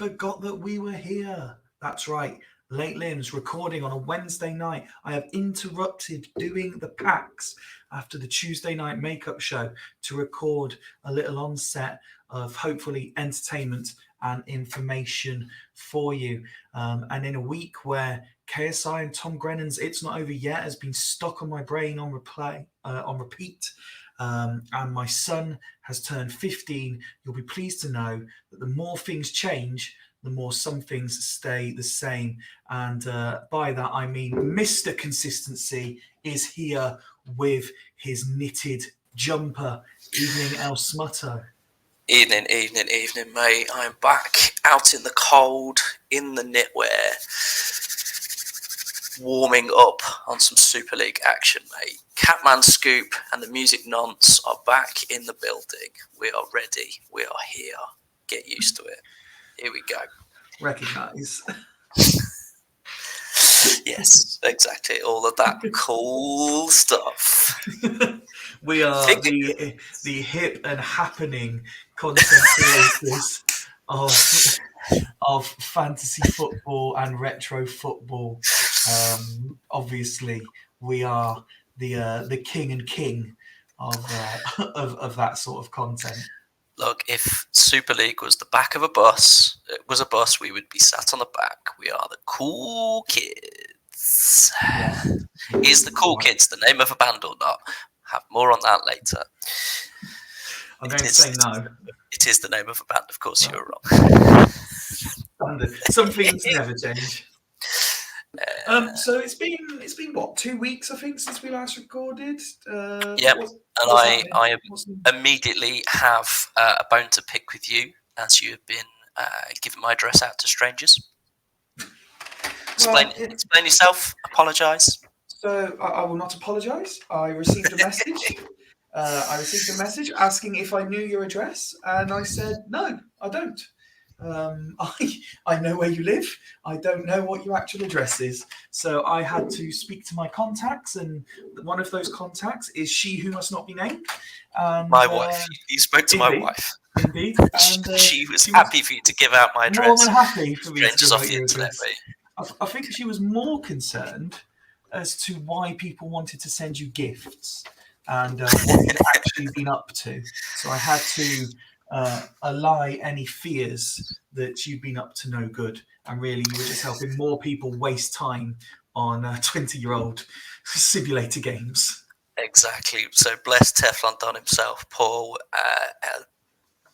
forgot that we were here. That's right. Late Limbs recording on a Wednesday night. I have interrupted doing the packs after the Tuesday night makeup show to record a little onset of hopefully entertainment and information for you. And in a week where KSI and Tom Grennan's "It's Not Over Yet" has been stuck on my brain on repeat, and my son has turned 15, you'll be pleased to know that the more things change, the more some things stay the same. And by that, I mean Mr. Consistency is here with his knitted jumper. Evening, El Smutto. Evening, mate. I'm back out in the cold, in the knitwear, warming up on some Super League action, mate. Catman Scoop and the Music Nonce are back in the building. We are ready. We are here. Get used to it. Here we go. Recognise. Yes, exactly. All of that cool stuff. We are the hip and happening content creators of fantasy football and retro football. Obviously, we are the king of that sort of content. Look, if Super League was the back of a bus, we would be sat on the back. We are the cool kids. Yeah. Is the cool kids the name of a band or not? Have more on that later. I'm going to say no. It is the name of a band, of course. You're wrong. Some things never change. So it's been what, 2 weeks, I think, since we last recorded. Yep, and I immediately have a bone to pick with you, as you have been giving my address out to strangers. Explain yourself. Apologise. So I will not apologise. I received a message. Asking if I knew your address, and I said no, I don't. I know where you live. I don't know what your actual address is. So I had to speak to my contacts, and one of those contacts is she who must not be named. And, my wife. You spoke to my wife. Indeed. And, she was happy for you to give out my address. More than happy for me to give off out the your internet, address. mate. I think she was more concerned as to why people wanted to send you gifts and what you'd actually been up to. So I had to allay any fears that you'd been up to no good, and really you were just helping more people waste time on 20-year-old simulator games. Exactly. So bless Teflon Don himself, Paul,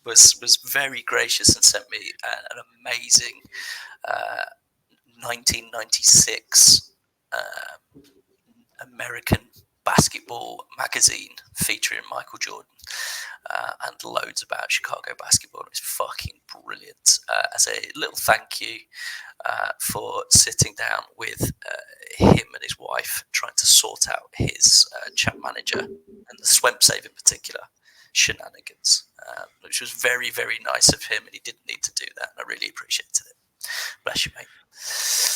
was very gracious and sent me an amazing 1996 American basketball magazine featuring Michael Jordan and loads about Chicago basketball. It's fucking brilliant. As a little thank you for sitting down with him and his wife, trying to sort out his chat manager and the Swemp Save in particular shenanigans, which was very, very nice of him, and he didn't need to do that, and I really appreciated it. Bless you, mate.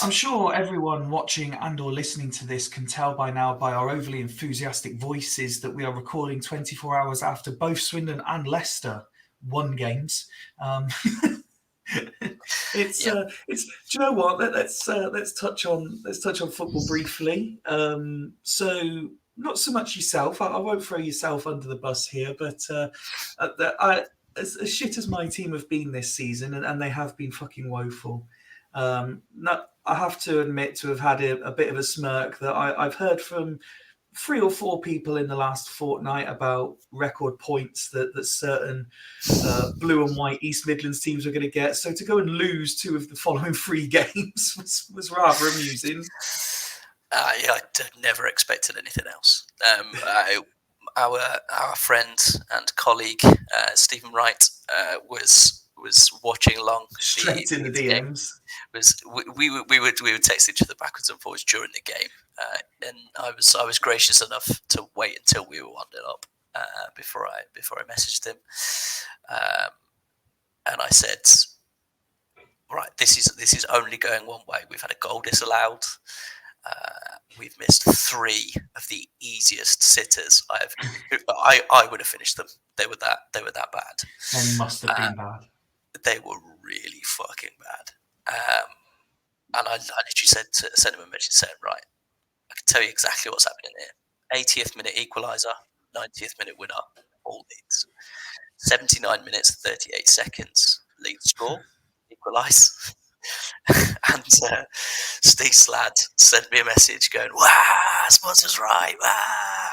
I'm sure everyone watching and or listening to this can tell by now by our overly enthusiastic voices that we are recording 24 hours after both Swindon and Leicester won games. It's do you know what? Let's touch on football briefly. So not so much yourself. I won't throw yourself under the bus here, but as shit as my team have been this season, and they have been fucking woeful. I have to admit to have had a bit of a smirk that I've heard from 3 or 4 people in the last fortnight about record points that certain blue and white East Midlands teams are going to get. So to go and lose 2 of the following 3 games was rather amusing. I never expected anything else. Our friend and colleague Stephen Wright was watching along straight in the DMs. We would text each other backwards and forwards during the game, and I was gracious enough to wait until we were 1-0 up before I messaged him, and I said, right, this is only going one way. We've had a goal disallowed. We've missed 3 of the easiest sitters I would have finished them. They were that bad. They must have been bad. They were really fucking bad. And I literally sent him a message saying, right, I can tell you exactly what's happening here. 80th minute equaliser, 90th minute winner, all Leeds. 79 minutes, 38 seconds, Leeds score, equalise. And Steve Sladd sent me a message going, "Wow, Smuts was right, wow."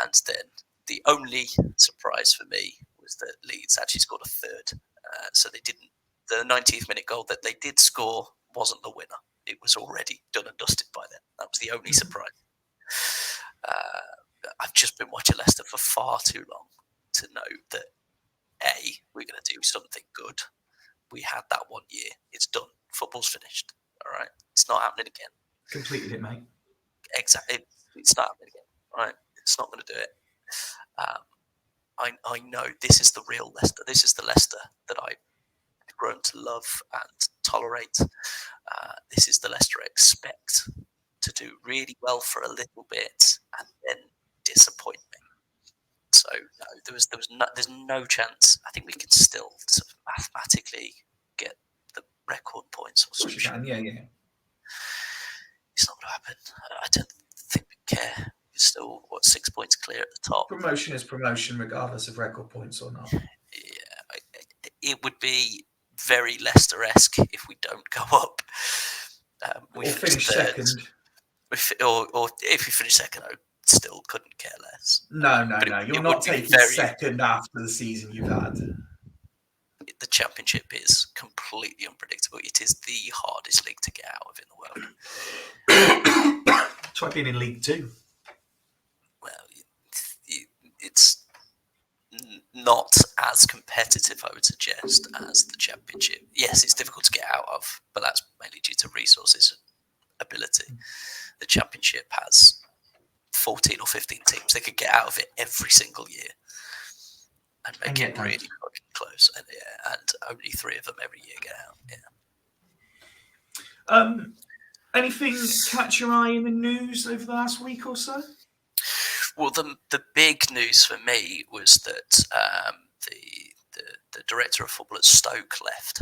And then the only surprise for me was that Leeds actually scored a third. So they didn't. The 90th minute goal that they did score wasn't the winner. It was already done and dusted by then. That was the only surprise. I've just been watching Leicester for far too long to know that we're going to do something good. We had that one year. It's done. Football's finished. All right. It's not happening again. Completed it, mate. Exactly. It's not happening again. All right. It's not going to do it. I know this is the real Leicester. This is the Leicester that I've grown to love and tolerate. This is the Leicester I expect to do really well for a little bit and then disappoint me. So no, there's no chance. I think we can still sort of mathematically get the record points. Of course you can, yeah. It's not going to happen. I don't think we care. We're still 6 points clear at the top. Promotion is promotion, regardless of record points or not. Yeah, it would be very Leicester-esque if we don't go up. Or finish second. Or if we finish second, I still couldn't care less. No. You're not taking second after the season you've had. The Championship is completely unpredictable. It is the hardest league to get out of in the world. Try being in League 2. Well, it's not as competitive, I would suggest, as the Championship. Yes, it's difficult to get out of, but that's mainly due to resources and ability. The Championship has 14 or 15 teams. They could get out of it every single year and make it really fucking close. And only 3 of them every year get out. Yeah. Anything catch your eye in the news over the last week or so? Well, the big news for me was that the director of football at Stoke left.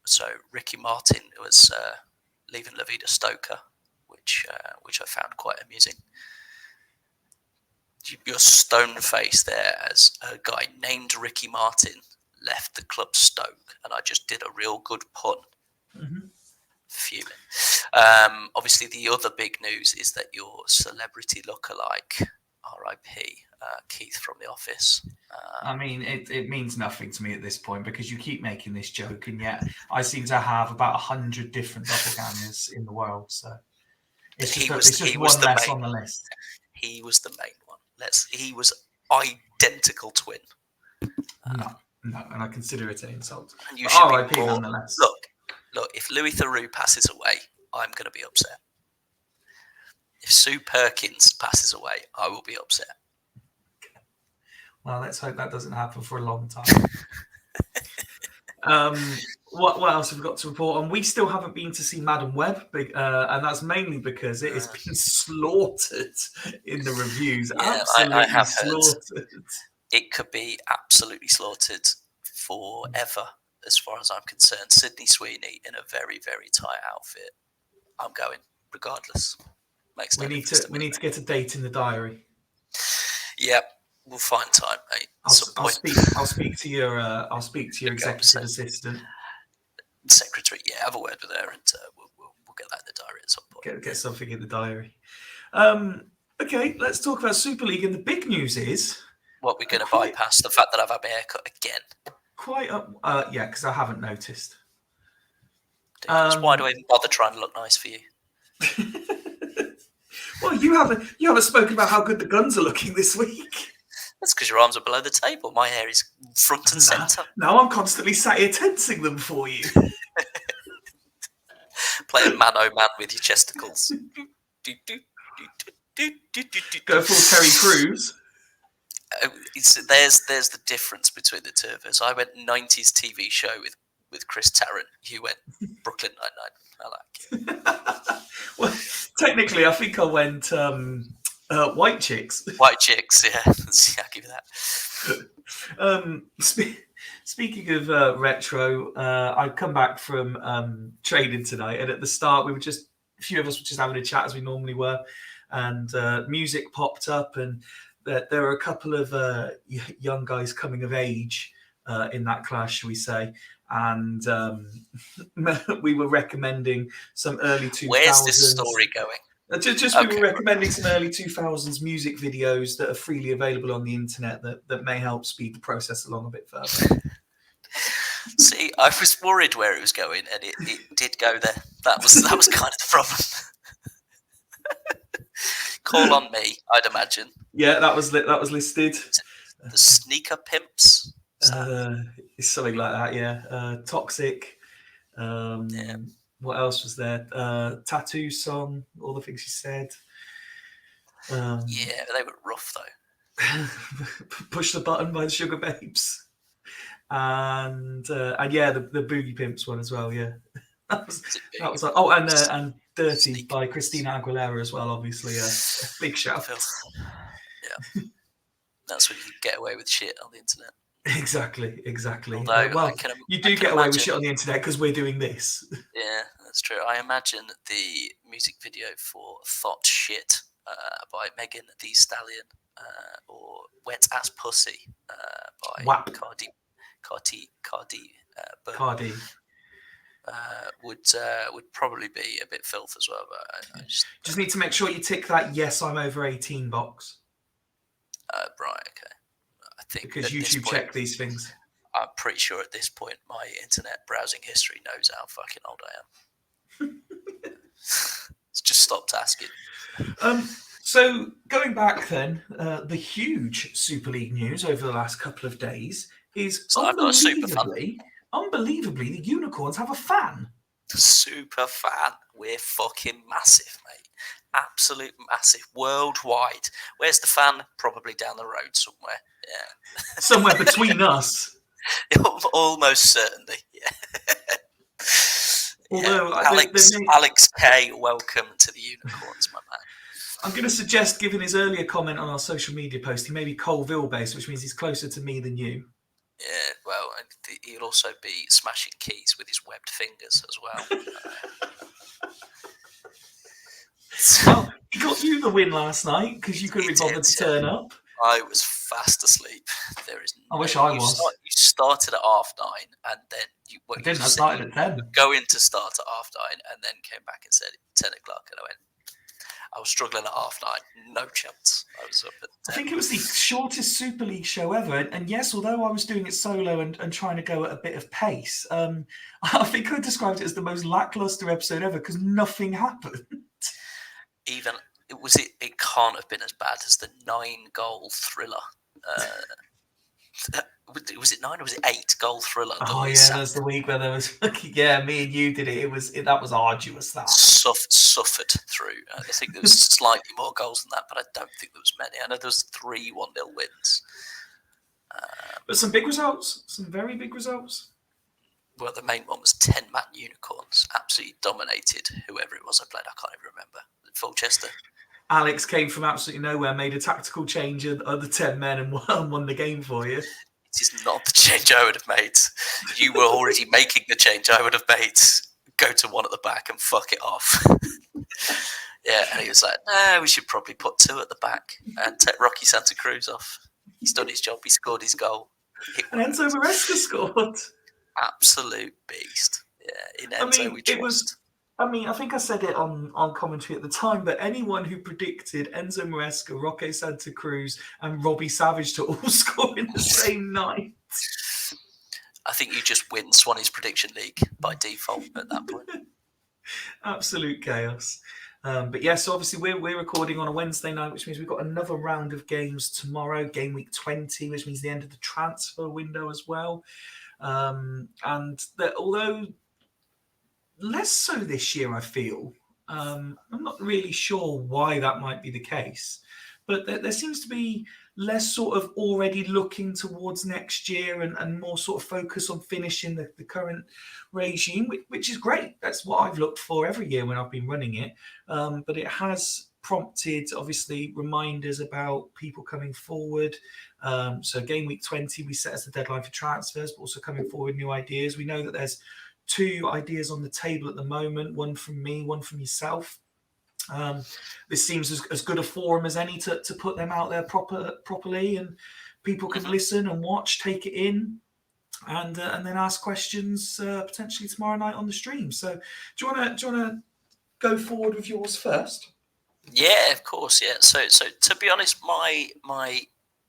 So Ricky Martin was leaving La Vida Stoker, which I found quite amusing. Your stone face there as a guy named Ricky Martin left the club Stoke, and I just did a real good pun. Mm-hmm. Fuming. Obviously, the other big news is that your celebrity lookalike, R.I.P. Keith from The Office. I mean, it means nothing to me at this point because you keep making this joke, and yet I seem to have about 100 different doppelgangers in the world. So it's just one less on the list. He was the main one. He was identical twin. No, and I consider it an insult. And you should R.I.P. nonetheless. Look, if Louis Theroux passes away, I'm going to be upset. If Sue Perkins passes away, I will be upset. Well, let's hope that doesn't happen for a long time. What else have we got to report on? We still haven't been to see Madam Web, and that's mainly because it has been slaughtered in the reviews. Yeah, absolutely I have slaughtered. Heard it could be absolutely slaughtered forever, as far as I'm concerned. Sydney Sweeney in a very, very tight outfit. I'm going regardless. We need to get a date in the diary. Yep, we'll find time, mate. I'll speak to your executive assistant, secretary. Yeah, have a word with her, and we'll get that in the diary at some point. Get something in the diary. Okay, let's talk about Super League. And the big news is what we're going to bypass the fact that I've had my haircut again. Yeah, because I haven't noticed. Why do I even bother trying to look nice for you? Well, you haven't spoken about how good the guns are looking this week. That's because your arms are below the table. My hair is front and centre. Now I'm constantly sat here tensing them for you. Playing man-o-man with your chesticles. Go full Terry Crews. There's the difference between the two of us. I went 90s TV show with Chris Tarrant. You went Brooklyn Nine-Nine. I like it. Well, technically, I think I went White Chicks. White Chicks, yeah. I'll give you that. Speaking of retro, I've come back from training tonight, and at the start, a few of us were just having a chat as we normally were, and music popped up, and there were a couple of young guys coming of age in that class, shall we say, and we were recommending some early 2000s. Where's this story going? We were recommending some early 2000s music videos that are freely available on the internet that may help speed the process along a bit further. See, I was worried where it was going, and it did go there. That was kind of the problem. Call on me, I'd imagine. Yeah, that was listed. The Sneaker Pimps. It's something like that. Yeah, Toxic. Yeah. What else was there? Tattoo Song. All the things you said. Yeah, they were rough though. Push the Button by the Sugar Babes. And yeah, the Boogie Pimps one as well. Yeah, that was like, oh, and Dirty Sneakers by Christina Aguilera as well. Obviously, a big shout. Yeah, that's when you get away with shit on the internet. Exactly. Although Well, you do get away with shit on the internet because we're doing this. Yeah, that's true. I imagine the music video for "Thought Shit" by Megan Thee Stallion or "Wet Ass Pussy" by WAP. Cardi would probably be a bit filth as well. But I just need to make sure you tick that "Yes, I'm over 18" box. Right. Okay. I think because YouTube check these things. I'm pretty sure at this point my internet browsing history knows how fucking old I am. It's just stopped asking. So going back then, the huge Super League news over the last couple of days is unbelievably, the Unicorns have a fan. Super fan. We're fucking massive, mate. Absolute massive. Worldwide. Where's the fan? Probably down the road somewhere. Yeah. Somewhere between us. Almost certainly. Yeah. Although Alex K, welcome to the Unicorns, my man. I'm going to suggest, given his earlier comment on our social media post, he may be Colville based, which means he's closer to me than you. Yeah, well, he'll also be smashing keys with his webbed fingers as well. Well, he got you the win last night because you couldn't be bothered to turn up. I was fast asleep. I wish I was. You started at 9:30, and then I started at 10. Going to start at 9:30, and then came back and said 10 o'clock, and I was struggling at 9:30. No chance. I was up at 10. I think it was the shortest Super League show ever. And yes, although I was doing it solo and trying to go at a bit of pace, I think I described it as the most lackluster episode ever because nothing happened. It can't have been as bad as the 9-goal thriller. Was it 9 or was it 8-goal thriller? Oh yeah, that was the week where there was me and you did it. That was arduous. That suffered through. I think there was slightly more goals than that, but I don't think there was many. I know there was 3 1-0 wins. But some big results, some very big results. Well, the main one was 10-man Unicorns. Absolutely dominated whoever it was I played. I can't even remember. Fulchester. Alex came from absolutely nowhere, made a tactical change of the 10 men and won the game for you. It is not the change I would have made. You were already making the change I would have made. Go to one at the back and fuck it off. Yeah, and he was like, we should probably put 2 at the back and take Rocky Santa Cruz off. He's done his job. He scored his goal. And Enzo Maresca scored. Absolute beast. Yeah, in Enzo we trust. I think I said it on commentary at the time, but anyone who predicted Enzo Maresca, Roque Santa Cruz, and Robbie Savage to all score in the same night. I think you just win Swanee's Prediction League by default at that point. Absolute chaos. But yes, obviously we're recording on a Wednesday night, which means we've got another round of games tomorrow, game week 20, which means the end of the transfer window as well. And that although less so this year, I feel. I'm not really sure why that might be the case, but there seems to be less sort of already looking towards next year and more sort of focus on finishing the current regime, which is great. That's what I've looked for every year when I've been running it. But it has prompted, obviously, reminders about people coming forward. So game week 20, we set as the deadline for transfers, but also coming forward new ideas. We know that there's 2 ideas on the table at the moment, one from me, one from yourself. This seems as good a forum as any to put them out there properly, and people can listen and watch, take it in, and then ask questions potentially tomorrow night on the stream. So, do you want to go forward with yours first? Yeah, of course. Yeah. So to be honest, my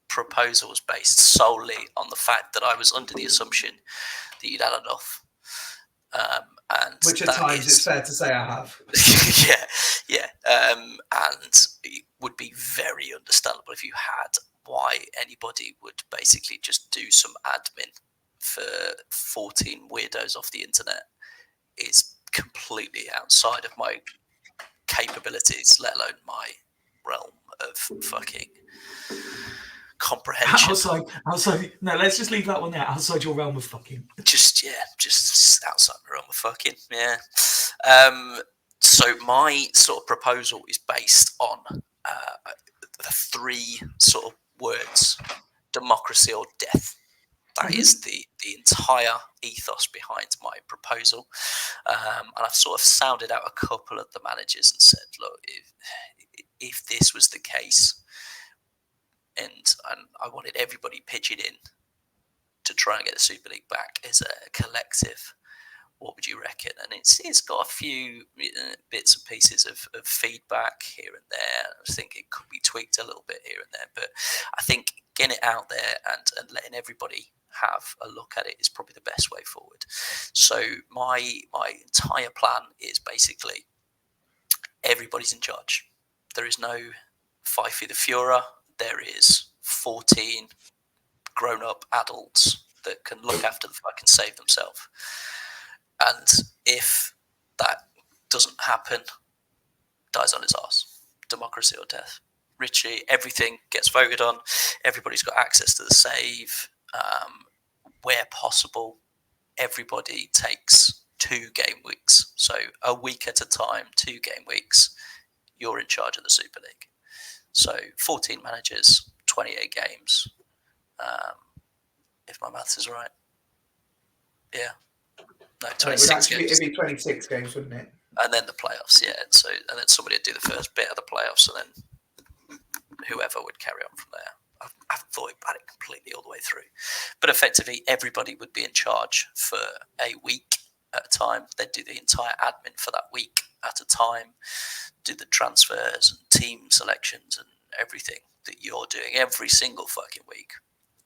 proposal was based solely on the fact that I was under the assumption that you'd had enough. And which at that times is, it's fair to say I have. yeah. And it would be very understandable if you had. Why anybody would basically just do some admin for 14 weirdos off the internet is completely outside of my capabilities, let alone my realm of fucking comprehension. Outside. No, let's just leave that one there. Outside your realm of fucking. Just outside my realm of fucking. Yeah. So my sort of proposal is based on the 3 sort of words: democracy or death. That is the entire ethos behind my proposal. And I've sort of sounded out a couple of the managers and said, look, if this was the case, and I wanted everybody pitching in to try and get the Super League back as a collective, what would you reckon? And it's got a few bits and pieces of feedback here and there. I think it could be tweaked a little bit here and there, but I think getting it out there and letting everybody have a look at it is probably the best way forward. So my entire plan is basically everybody's in charge. There is no Fyfie the Führer. There is 14 grown-up adults that can look after the fucking save themselves. And if that doesn't happen, dies on his arse. Democracy or death. Richie, everything gets voted on. Everybody's got access to the save. Where possible, everybody takes 2 game weeks. So a week at a time, 2 game weeks, you're in charge of the Super League. So 14 managers, 28 games. If my maths is right. Yeah. No, 26 games. It'd be 26 games, wouldn't it? And then the playoffs, yeah. So, and then somebody would do the first bit of the playoffs, and then whoever would carry on from there. I've thought about it completely all the way through. But effectively, everybody would be in charge for a week at a time. They'd do the entire admin for that week at a time, do the transfers and team selections and everything that you're doing every single fucking week.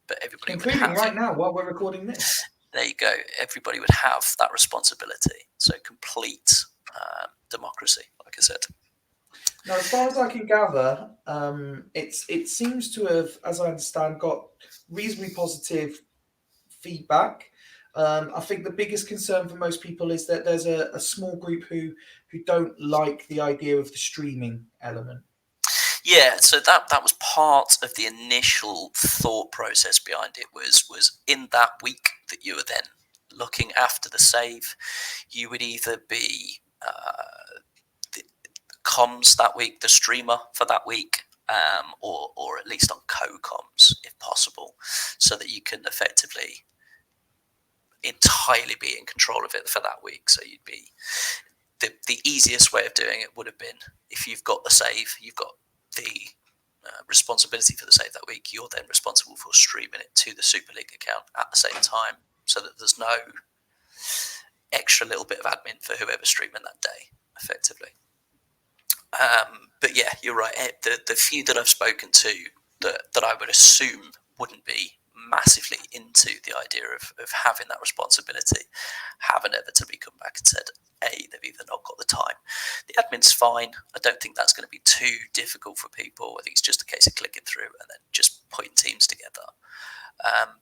But everybody including would have right now while we're recording this. There you go. Everybody would have that responsibility. So complete democracy, like I said. Now, as far as I can gather, it seems to have, as I understand, got reasonably positive feedback. I think the biggest concern for most people is that there's a small group who don't like the idea of the streaming element. Yeah, so that was part of the initial thought process behind it. Was in that week that you were then looking after the save, you would either be the comms that week, the streamer for that week, or at least on co-comms if possible, so that you can effectively entirely be in control of it for that week. So you'd be the easiest way of doing it would have been if you've got the save, you've got the responsibility for the save that week, you're then responsible for streaming it to the Super League account at the same time, so that there's no extra little bit of admin for whoever's streaming that day, effectively. But yeah, you're right. The few that I've spoken to that I would assume wouldn't be massively into the idea of having that responsibility have inevitably come back and said, they've either not got the time. The admin's fine. I don't think that's going to be too difficult for people. I think it's just a case of clicking through and then just putting teams together.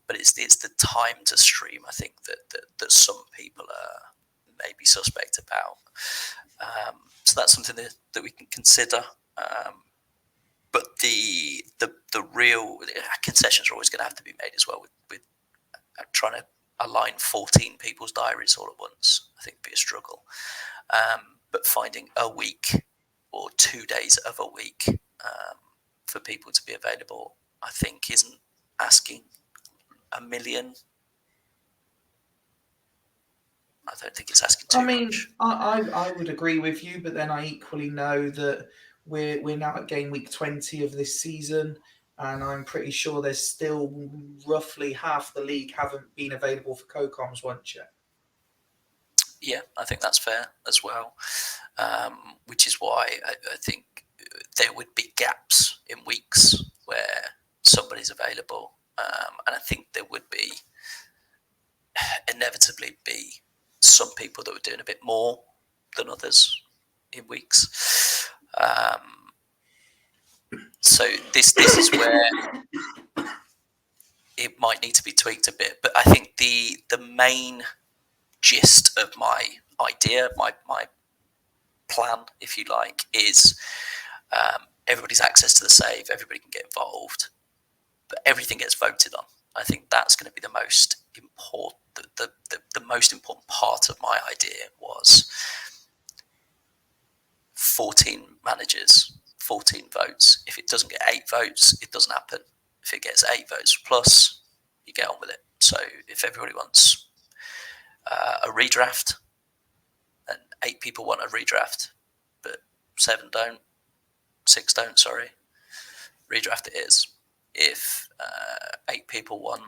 But it's the time to stream, I think, that some people are maybe suspect about. So that's something that we can consider. But the real concessions are always going to have to be made as well with trying to align 14 people's diaries all at once. I think would be a struggle. But finding a week or 2 days of a week for people to be available, I think isn't asking a million. I don't think it's asking too much. I would agree with you, but then I equally know that we're now at game week 20 of this season, and I'm pretty sure there's still roughly half the league haven't been available for co-coms once yet. Yeah, I think that's fair as well, which is why I think there would be gaps in weeks where somebody's available, and I think there would be inevitably be some people that were doing a bit more than others in weeks. So this is where it might need to be tweaked a bit. But I think the main gist of my idea, my plan, if you like, is everybody's access to the save, everybody can get involved, but everything gets voted on. I think that's going to be the most important. The most important part of my idea was 14 managers, 14 votes. If it doesn't get 8 votes, it doesn't happen. If it gets 8 votes plus, you get on with it. So if everybody wants a redraft, and 8 people want a redraft, but 7 don't, 6 don't, sorry, redraft it is. If 8 people want,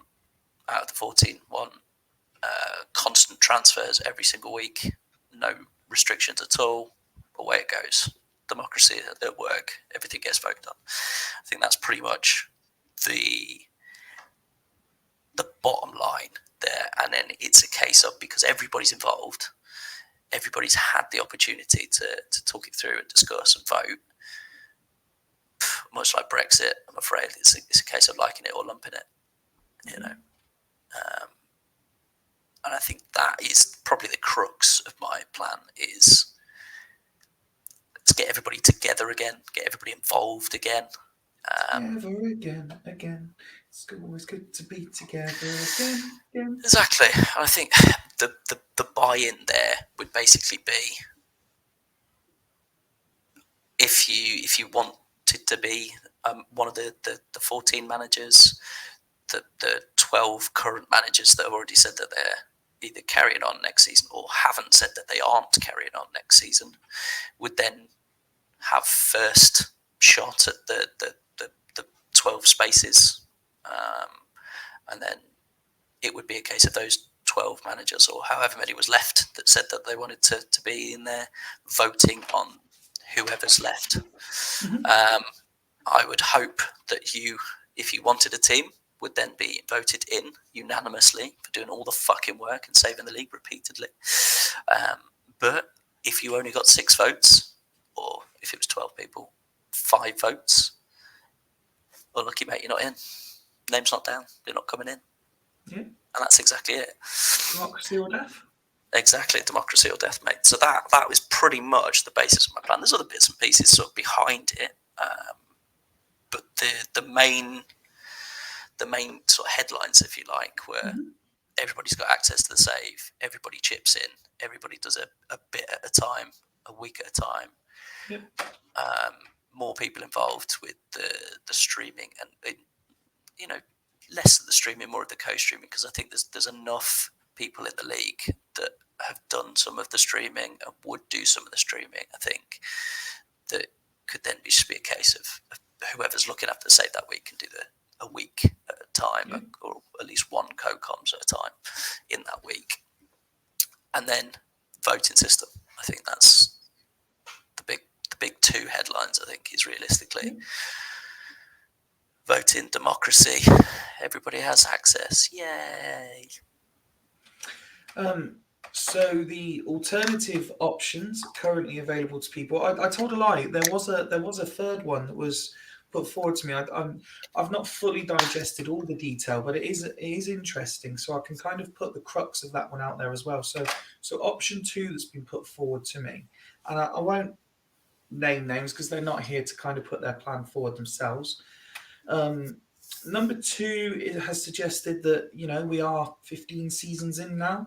out of the 14, want constant transfers every single week, no restrictions at all, away it goes. Democracy at work, everything gets voted on. I think that's pretty much the bottom line there. And then it's a case of, because everybody's involved, everybody's had the opportunity to talk it through and discuss and vote. Much like Brexit, I'm afraid it's a case of liking it or lumping it, you know. And I think that is probably the crux of my plan, is let's get everybody together again, get everybody involved again. Together again. It's always good to be together again. Exactly. I think the buy-in there would basically be, if you wanted to be one of the 14 managers, the 12 current managers that have already said that they're either carrying on next season or haven't said that they aren't carrying on next season, would then have first shot at the 12 spaces, and then it would be a case of those 12 managers, or however many was left, that said that they wanted to be in there, voting on whoever's left. I would hope that you, if you wanted a team, would then be voted in unanimously for doing all the fucking work and saving the league repeatedly. But if you only got 6 votes, or if it was 12 people, 5 votes, unlucky mate, you're not in. Name's not down. You're not coming in. Yeah. And that's exactly it. Democracy or death. Exactly, democracy or death, mate. So that was pretty much the basis of my plan. There's other bits and pieces sort of behind it, but the main sort of headlines, if you like, were everybody's got access to the save, everybody chips in, everybody does a bit at a time, a week at a time. Yep. More people involved with the streaming, and you know, less of the streaming, more of the co-streaming, because I think there's enough people in the league that have done some of the streaming and would do some of the streaming. I think that could then just be a case of whoever's looking after the save that week can do a week at a time, or at least one co-coms at a time in that week. And then voting system. I think that's the big 2 headlines, I think, is realistically voting, democracy, everybody has access. Yay. So the alternative options currently available to people. I told a lie. There was a third one that was put forward to me. I've not fully digested all the detail, but it is interesting. So I can kind of put the crux of that one out there as well. So option 2 that's been put forward to me, and I won't name names because they're not here to kind of put their plan forward themselves. Number 2, it has suggested that, you know, we are 15 seasons in now.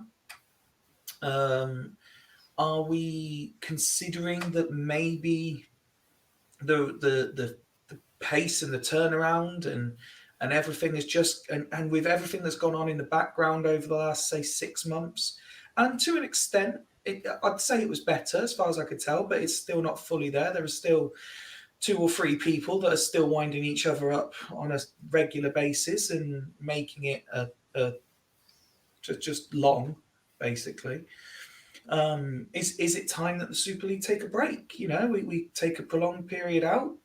Are we considering that maybe the pace and the turnaround and everything is just and with everything that's gone on in the background over the last, say, 6 months, and to an extent, I'd say it was better as far as I could tell, but it's still not fully there. There are still 2 or 3 people that are still winding each other up on a regular basis and making it just long, basically. Is it time that the Super League take a break? We take a prolonged period out.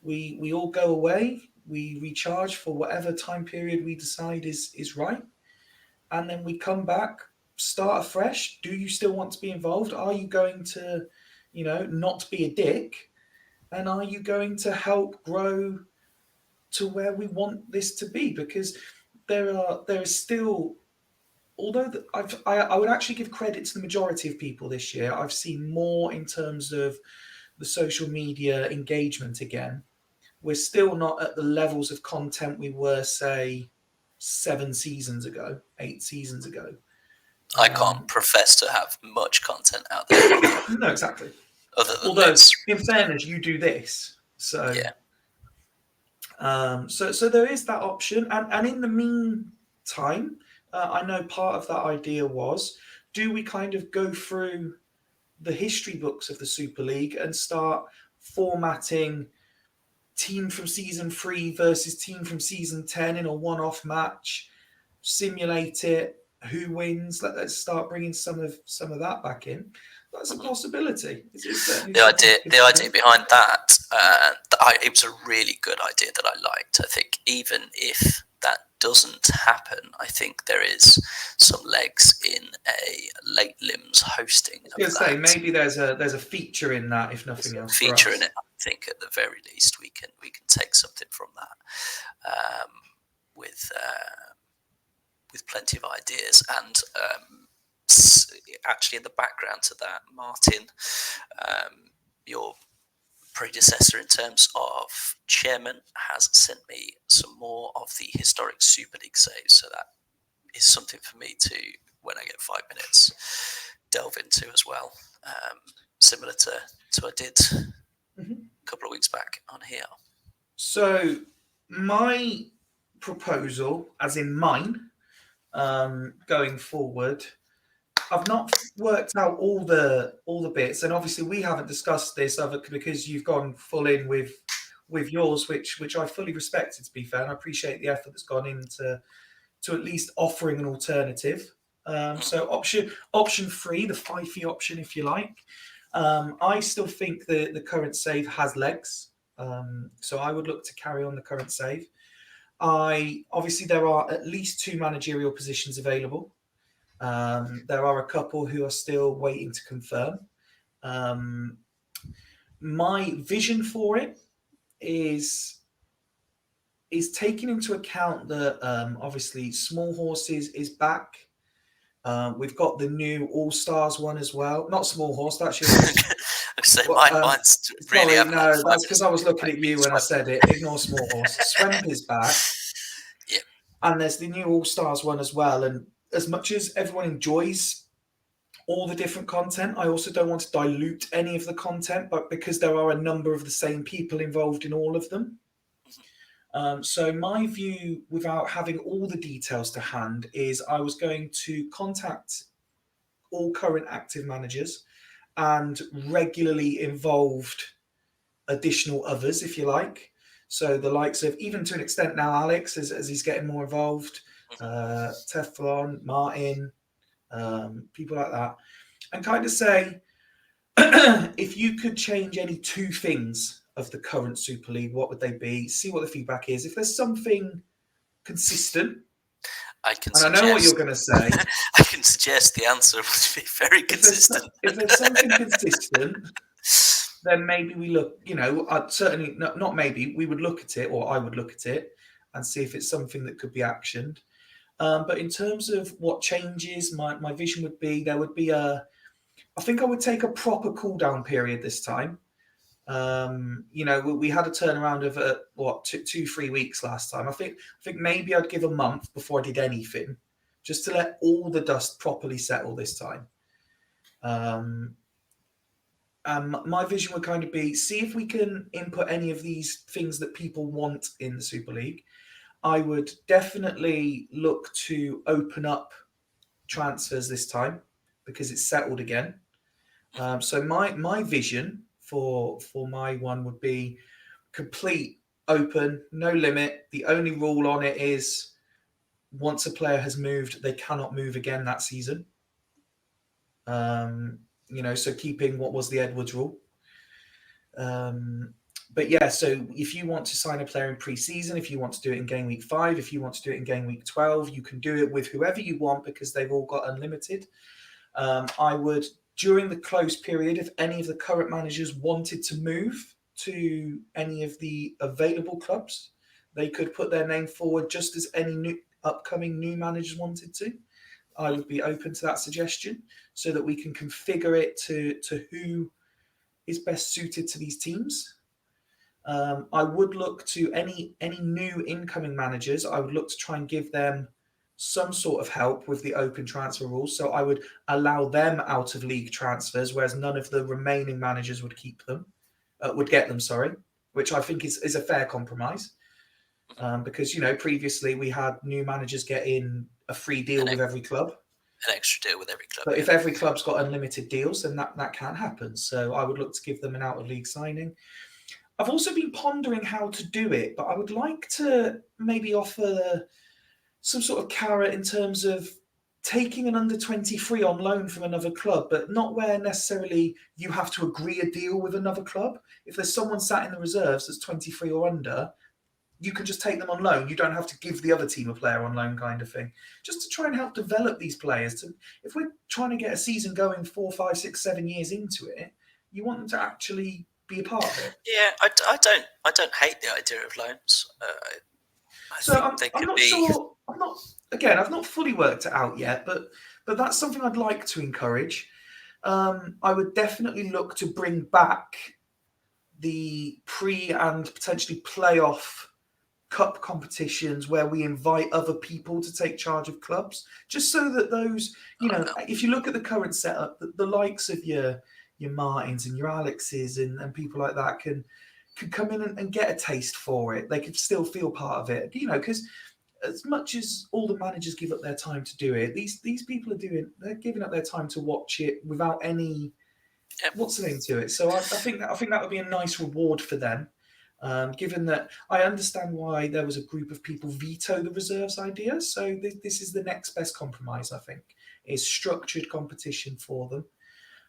We all go away. We recharge for whatever time period we decide is right, and then we come back, start afresh. Do you still want to be involved? Are you going to, not be a dick? And are you going to help grow to where we want this to be? Because there is still, although I would actually give credit to the majority of people this year. I've seen more in terms of the social media engagement again. We're still not at the levels of content we were, say, 7 seasons ago, 8 seasons ago. I can't profess to have much content out there. No, exactly. Other than Although, this. in fairness, you do this, so Yeah. So there is that option, and in the meantime, I know part of that idea was, do we kind of go through the history books of the Super League and start formatting team from season 3 versus team from season 10 in a one-off match, simulate it, who wins? Let's start bringing some of that back in. That's a possibility. The idea behind that, it was a really good idea that I liked. I think even if that doesn't happen, I think there is some legs in a late limbs hosting. I was going to say, maybe there's a feature in that, if nothing else. Feature in it. I think at the very least we can take something from that, with plenty of ideas. And actually, in the background to that, Martin, your predecessor in terms of chairman, has sent me some more of the historic Super League saves. So that is something for me to, when I get 5 minutes, delve into as well. Similar to I did a couple of weeks back on here. So my proposal, as in mine, going forward, I've not worked out all the bits, and obviously we haven't discussed this because you've gone full in with yours, which I fully respected, to be fair, and I appreciate the effort that's gone into at least offering an alternative. So option 3, the Fyfie option, if you like. I still think the current save has legs, so I would look to carry on the current save. Obviously there are at least 2 managerial positions available. There are a couple who are still waiting to confirm. My vision for it is taking into account that obviously Small Horses is back. We've got the new All Stars one as well. Not Small Horse, that's your. Mine's really. Sorry, no, that's because I was looking at you when I said it. Ignore Small Horse. Swemp is back. Yeah. And there's the new All Stars one as well. And as much as everyone enjoys all the different content, I also don't want to dilute any of the content, but because there are a number of the same people involved in all of them. So my view, without having all the details to hand, is I was going to contact all current active managers and regularly involved additional others, if you like. So the likes of, even to an extent now, Alex, as he's getting more involved, Teflon, Martin, people like that, and kind of say, if you could change any 2 things of the current Super League, what would they be? See what the feedback is. If there's something consistent, I know what you're going to say. I can suggest the answer would be very consistent. If there's something consistent, then maybe we look, certainly not maybe, we would look at it, or I would look at it and see if it's something that could be actioned. But in terms of what changes, my vision would be, there would be I think I would take a proper cool down period this time. We had a turnaround of 2-3 weeks last time. I think maybe I'd give a month before I did anything, just to let all the dust properly settle this time. My vision would kind of be, see if we can input any of these things that people want in the Super League. I would definitely look to open up transfers this time because it's settled again. So my vision for my one would be complete open, no limit. The only rule on it is once a player has moved, they cannot move again that season. So keeping what was the Edwards rule. But yeah, so if you want to sign a player in pre-season, if you want to do it in game week 5, if you want to do it in game week 12, you can do it with whoever you want because they've all got unlimited. I would, during the close period, if any of the current managers wanted to move to any of the available clubs, they could put their name forward just as any upcoming new managers wanted to. I would be open to that suggestion so that we can configure it to who is best suited to these teams. I would look to any new incoming managers. I would look to try and give them some sort of help with the open transfer rules. So I would allow them out of league transfers, whereas none of the remaining managers would get them. Sorry, which I think is a fair compromise. Because previously we had new managers getting a free deal with every club. An extra deal with every club. But if every club's got unlimited deals, then that can't happen. So I would look to give them an out of league signing. I've also been pondering how to do it, but I would like to maybe offer some sort of carrot in terms of taking an under 23 on loan from another club, but not where necessarily you have to agree a deal with another club. If there's someone sat in the reserves that's 23 or under, you can just take them on loan. You don't have to give the other team a player on loan kind of thing. Just to try and help develop these players. If we're trying to get a season going 4, 5, 6, 7 years into it, you want them to actually be a part of it. Yeah, I don't hate the idea of loans. I'm not sure. I've not fully worked it out yet, but that's something I'd like to encourage. I would definitely look to bring back the pre and potentially playoff cup competitions where we invite other people to take charge of clubs, just so that those, if you look at the current setup, the likes of your Martins and your Alexes and people like that can come in and get a taste for it. They could still feel part of it, because as much as all the managers give up their time to do it, these people they're giving up their time to watch it without any what's the name to it. So I think that would be a nice reward for them. Given that I understand why there was a group of people veto the reserves idea. So this is the next best compromise, I think, is structured competition for them.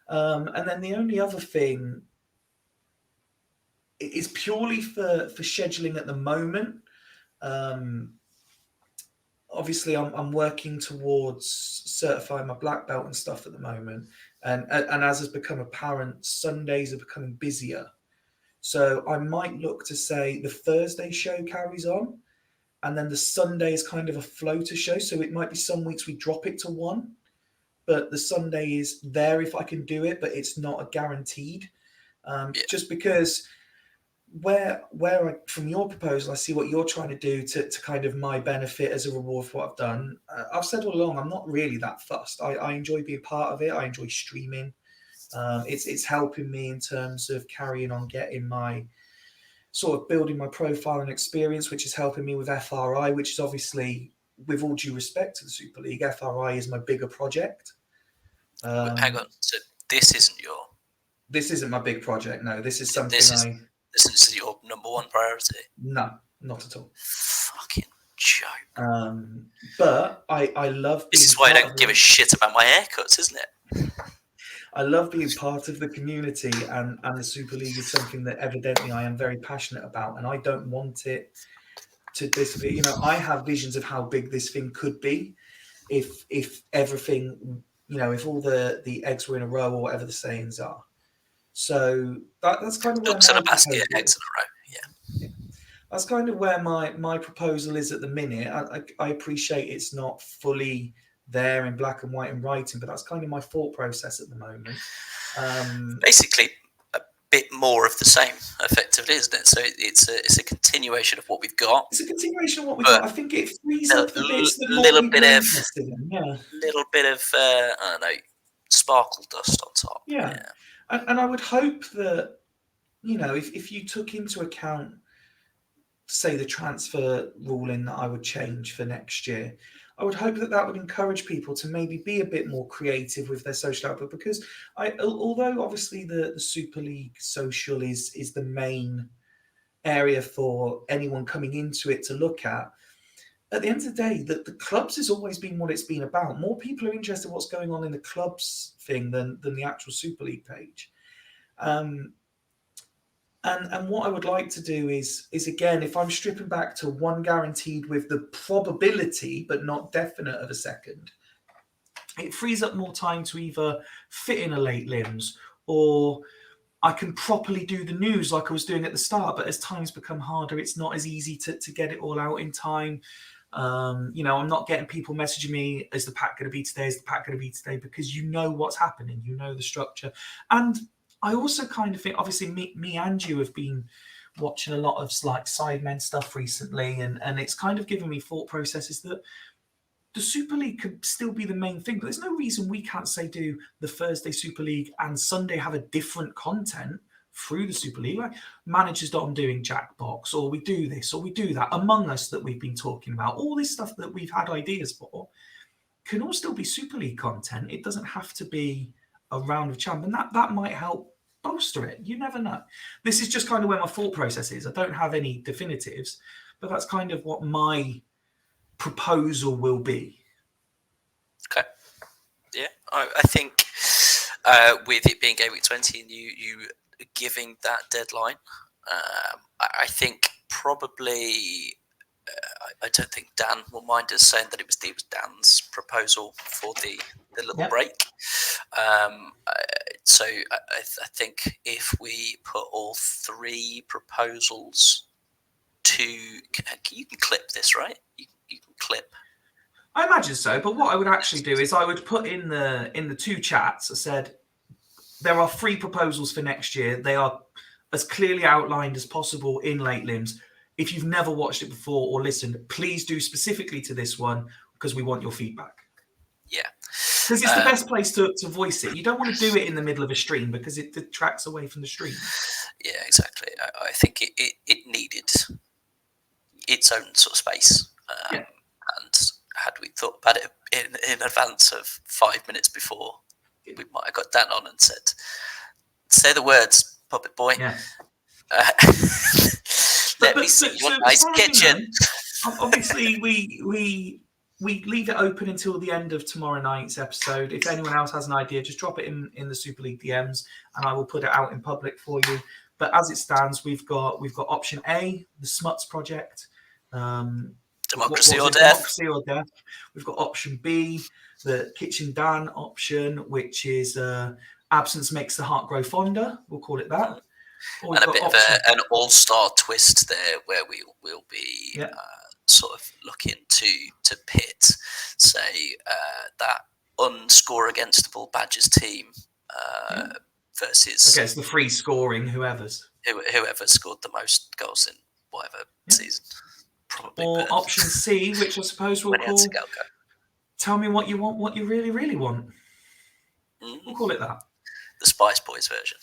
And then the only other thing is purely for scheduling at the moment. Obviously, I'm working towards certifying my black belt and stuff at the moment. And as has become apparent, Sundays are becoming busier. So I might look to say the Thursday show carries on, and then the Sunday is kind of a floater show. So it might be some weeks we drop it to 1, but the Sunday is there if I can do it, but it's not a guaranteed. Just because where from your proposal, I see what you're trying to do to kind of my benefit as a reward for what I've done. I've said all along, I'm not really that fussed. I enjoy being part of it. I enjoy streaming. It's helping me in terms of carrying on getting my sort of building my profile and experience, which is helping me with FRI, which is obviously, with all due respect to the Super League, FRI is my bigger project. Hang on, so this isn't my big project. No, this is something this is your number one priority. No, not at all. Fucking joke. But I love. This is why I don't give a shit about my haircuts, isn't it? I love being part of the community, and the Super League is something that evidently I am very passionate about, and I don't want it to this. I have visions of how big this thing could be if everything, if all the eggs were in a row or whatever the sayings are. So that's kind of where my basket, eggs in a row. Yeah. That's kind of where my proposal is at the minute. I appreciate it's not fully there in black and white in writing, but that's kind of my thought process at the moment. Basically, a bit more of the same, effectively, isn't it? So it's a continuation of what we've got. It's a continuation of what we've got. I think it frees up the bits that little bit of interested in. Yeah. Little bit of I don't know, sparkle dust on top. Yeah. And I would hope that, if you took into account, say, the transfer ruling that I would change for next year, I would hope that that would encourage people to maybe be a bit more creative with their social output. Because although obviously the Super League social is the main area for anyone coming into it to look at the end of the day, the clubs has always been what it's been about. More people are interested in what's going on in the clubs thing than the actual Super League page. And what I would like to do is again, if I'm stripping back to one guaranteed with the probability but not definite of a second, it frees up more time to either fit in a late limbs, or I can properly do the news like I was doing at the start. But as times become harder, it's not as easy to get it all out in time. I'm not getting people messaging me, is the pack going to be today? Is the pack going to be today? Because you know what's happening, you know the structure. And I also kind of think, obviously, me and you have been watching a lot of like Sidemen stuff recently, and it's kind of given me thought processes that the Super League could still be the main thing, but there's no reason we can't say do the Thursday Super League and Sunday have a different content through the Super League, like managers.com doing Jackbox, or we do this, or we do that, Among Us that we've been talking about, all this stuff that we've had ideas for can all still be Super League content. It doesn't have to be a round of champ, and that might help bolster it. You never know. This is just kind of where my thought process is. I don't have any definitives, but that's kind of what my proposal will be. Okay. Yeah, I think with it being Game Week 20 and you giving that deadline, I think probably I don't think Dan will mind us saying that it was Dan's proposal for the little break. So I think if we put all three proposals to, you can clip this, right? You can clip. I imagine so, but what I would actually do is I would put in the two chats, I said, there are three proposals for next year. They are as clearly outlined as possible in Late Limbs. If you've never watched it before or listened, please do specifically to this one because we want your feedback. Yeah. Because it's the best place to voice it. You don't want to do it in the middle of a stream because it detracts away from the stream. Yeah, exactly. I think it needed its own sort of space. And had we thought about it in advance of 5 minutes before, we might have got Dan on and said, say the words, puppet boy. Yeah. Let me see your nice kitchen. Obviously, we leave it open until the end of tomorrow night's episode. If anyone else has an idea, just drop it in the Super League DMs, and I will put it out in public for you. But as it stands, we've got option A, the Smuts project. Democracy or death. Democracy or death. We've got option B, the Kitchen Dan option, which is absence makes the heart grow fonder. We'll call it that. And a bit of an all-star twist there, where we will be sort of looking to pit, say, that unscore againstable Badgers team versus against the free scoring whoever scored the most goals in whatever season. Probably. Or option C, which I suppose we'll call tell me what you want, what you really, really want. We'll call it that. The Spice Boys version,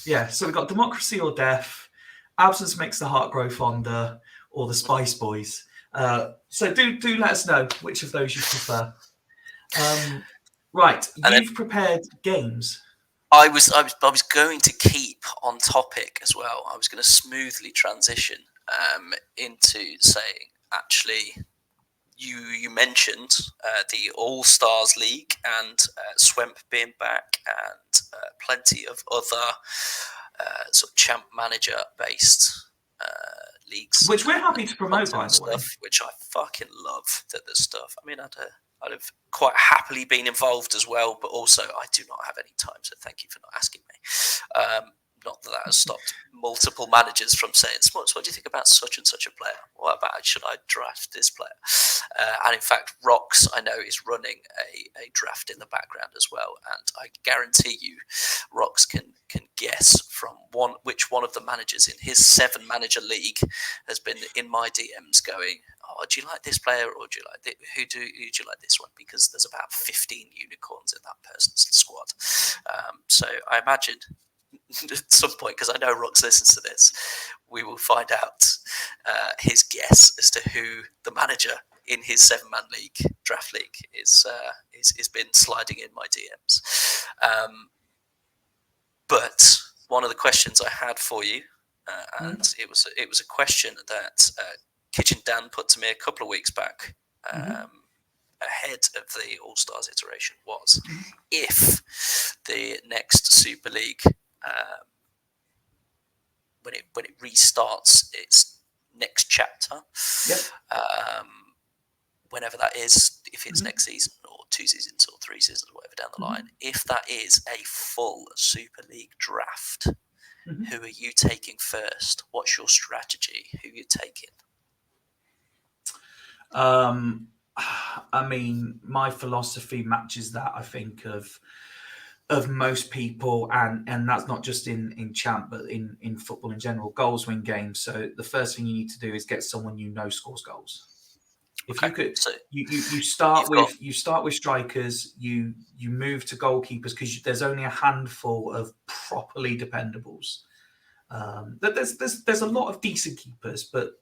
Yeah, so we've got Democracy or Death, Absence Makes the Heart Grow Fonder, or the Spice Boys. So do let us know which of those you prefer. Right, you've prepared games. I was going to keep on topic as well. I was going to smoothly transition into saying, actually, you mentioned the All Stars League and Swemp being back, and plenty of other sort of champ manager based leagues, which we're happy to promote, by the way. Which I fucking love that there's stuff. I mean, I'd have quite happily been involved as well, but also I do not have any time, so thank you for not asking me. Not that has stopped multiple managers from saying, "Smuts, what do you think about such and such a player? What about should I draft this player?" And in fact, Rox, I know, is running a draft in the background as well. And I guarantee you, Rox can guess from which one of the managers in his 7-manager league has been in my DMs going, "Oh, do you like this player, or do you like who do you like this one?" Because there's about 15 unicorns in that person's squad. So I imagine at some point, because I know Rox listens to this, we will find out his guess as to who the manager in his 7-man draft league is been sliding in my DMs. But one of the questions I had for you, and it was a question that Kitchen Dan put to me a couple of weeks back, ahead of the All Stars iteration, was if the next Super League, when it restarts its next chapter, whenever that is, if it's next season or 2 seasons or 3 seasons, or whatever down the line, if that is a full Super League draft, who are you taking first? What's your strategy? Who are you taking? I mean, my philosophy matches that, I think, of most people, and that's not just in champ, but in football in general. Goals win games. So the first thing you need to do is get someone you know scores goals. If you could, so you start with strikers, you move to goalkeepers, because there's only a handful of properly dependables. There's a lot of decent keepers, but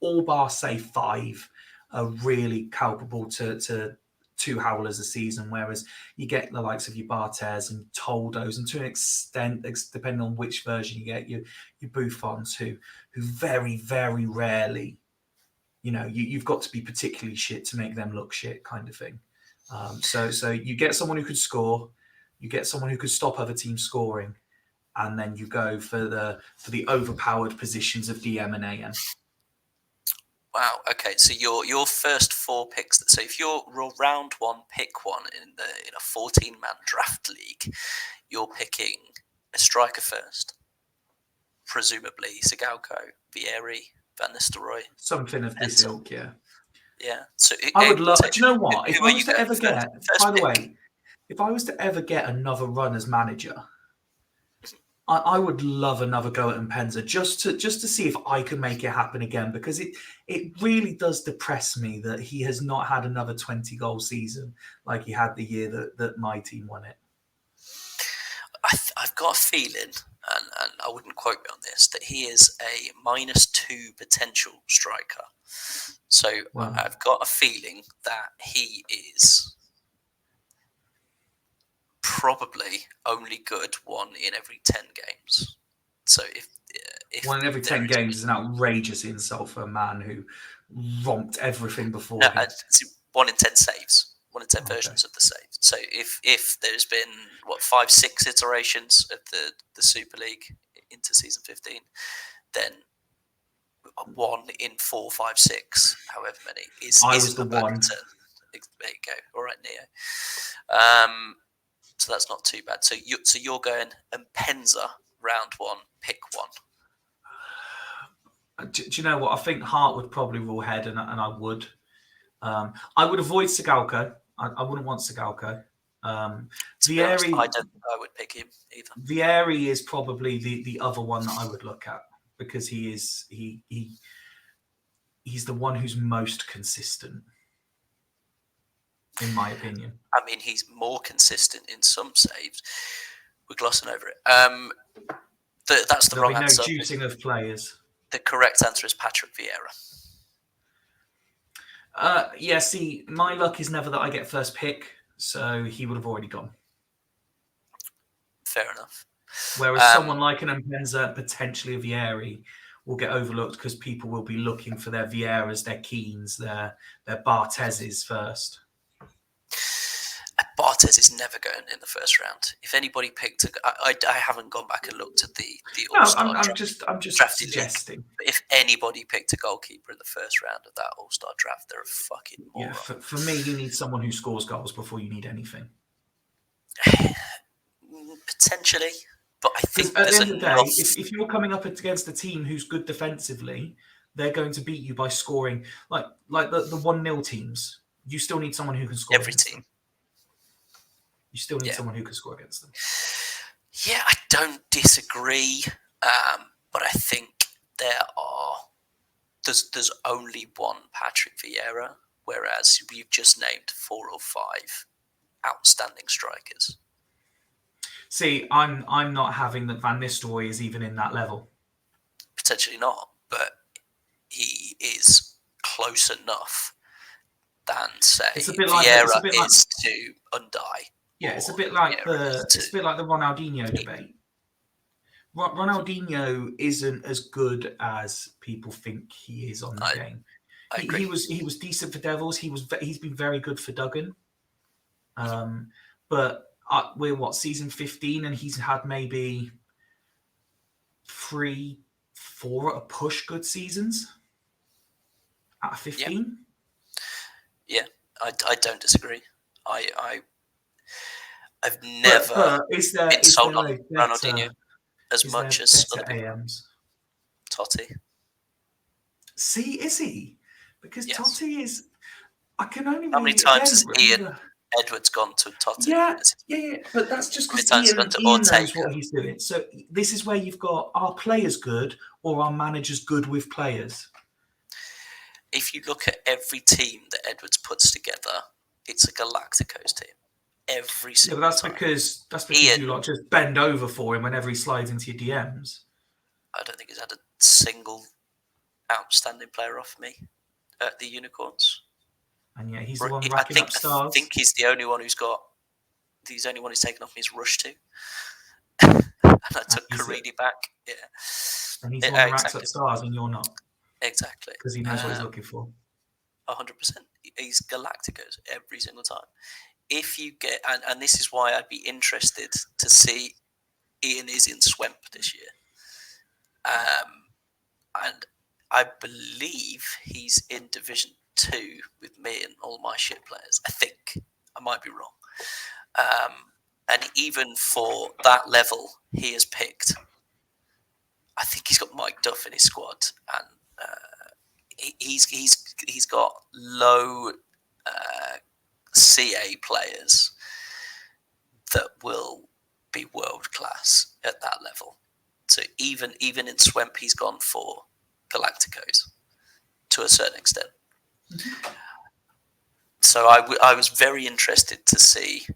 all bar say 5 are really culpable to 2 howlers a season, whereas you get the likes of your Bartes and Toldos, and to an extent, depending on which version you get, your Buffons, who very, very rarely, you've got to be particularly shit to make them look shit, kind of thing. So you get someone who could score, you get someone who could stop other teams scoring, and then you go for the overpowered positions of DM and AM. Wow. Okay. So your first 4 picks. So if you're round 1, pick 1 in a 14-man draft league, you're picking a striker first, presumably Sigalko, Vieri, Van Nistelrooy, something of this ilk. Yeah. Yeah. So I would love. Do you know what? If I was to ever get, by the way, if I was to ever get another run as manager, I would love another go at Mpenza, just to see if I can make it happen again, because it really does depress me that he has not had another 20-goal season like he had the year that my team won it. I've got a feeling, and I wouldn't quote me on this, that he is a -2 potential striker. So wow. I've got a feeling that he is probably only good 1 in every 10 games. So if 1 in every 10 games is an outrageous insult for a man who romped everything before him. It's 1 in 10 saves. 1 in 10 versions of the save. So if there's been 5-6 iterations of the Super League into season 15, then 1 in 4, 5, 6, however many isn't a bad return. There you go. All right, Neo. So that's not too bad. So you're going Mpenza round 1, pick 1. Do you know what? I think Hart would probably rule head, and I would. I would avoid Sigalko. I wouldn't want Sigalko. Vieri, I don't think I would pick him either. Vieri is probably the other one that I would look at, because he's the one who's most consistent, in my opinion. I mean, he's more consistent in some saves. We're glossing over it. That's the wrong answer. There'll be no juicing of players. The correct answer is Patrick Vieira. Yeah, see, my luck is never that I get first pick, so he would have already gone. Fair enough. Whereas someone like an Mpenza, potentially a Vieri, will get overlooked because people will be looking for their Vieiras, their Keanes, their Barteses first. Bartes is never going in the first round. If anybody picked, I haven't gone back and looked at the All-Star draft. I'm just suggesting. If anybody picked a goalkeeper in the first round of that All-Star draft, they're a fucking moron. Yeah, for me, you need someone who scores goals before you need anything. Potentially, But I Because think at the there's end of the enough. day, if you're coming up against a team who's good defensively, they're going to beat you by scoring. Like the 1-0 teams, you still need someone who can score Every against team. them. You still need Yeah. someone who can score against them. Yeah, I don't disagree, but I think there's only one Patrick Vieira, whereas you've just named 4 or 5 outstanding strikers. See, I'm not having that Van Nistelrooy is even in that level. Potentially not, but he is close enough than say It's a bit like Vieira is to Unai. Yeah, it's a or bit like Vieira is to the Ronaldinho debate. Ronaldinho isn't as good as people think he is on the game. I agree. He was decent for Devils. He's been very good for Duggan. But we're season 15, and he's had maybe 3, 4 at a push good seasons out of 15. Yeah, I don't disagree. I've never been sold on Ronaldinho as much as other people. AMs? Totti. See, is he? Because Yes. Totti is. I can only How many times has Ian Edwards gone to Totti? Yeah. But that's just because Ian knows what he's doing. So this is where you've got, are players good or are managers good with players? If you look at every team that Edwards puts together, it's a Galacticos team. Every single time. That's because Ian, you just bend over for him whenever he slides into your DMs. I don't think he's had a single outstanding player off me at the Unicorns. And yeah, he's the one racking up stars. I think he's the only one who's taken off me his rush to. And I took Carini back. Yeah. And he's the one who racks up stars and you're not. Exactly. Because he knows what he's looking for. 100%. He's Galacticos every single time. If you get, and this is why I'd be interested to see Ian is in Swemp this year. And I believe he's in Division 2 with me and all my shit players. I think. I might be wrong. And even for that level, he has picked. I think he's got Mike Duff in his squad, and he's got low CA players that will be world class at that level. So even in Swemp, he's gone for Galacticos to a certain extent. Mm-hmm. So I was very interested to see,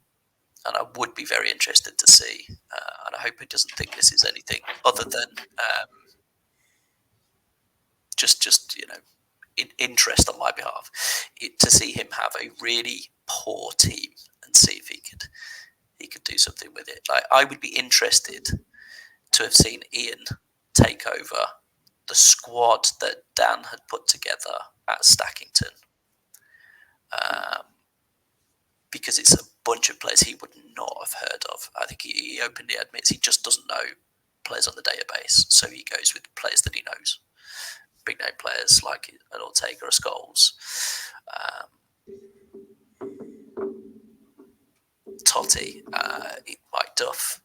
and I would be very interested to see, and I hope he doesn't think this is anything other than just interest on my behalf, to see him have a really poor team and see if he could do something with it. Like, I would be interested to have seen Ian take over the squad that Dan had put together at Stackington, because it's a bunch of players he would not have heard of. I think he openly admits he just doesn't know players on the database, so he goes with players that he knows. Big name players like an Ortega or Scholes, Totti, Mike Duff,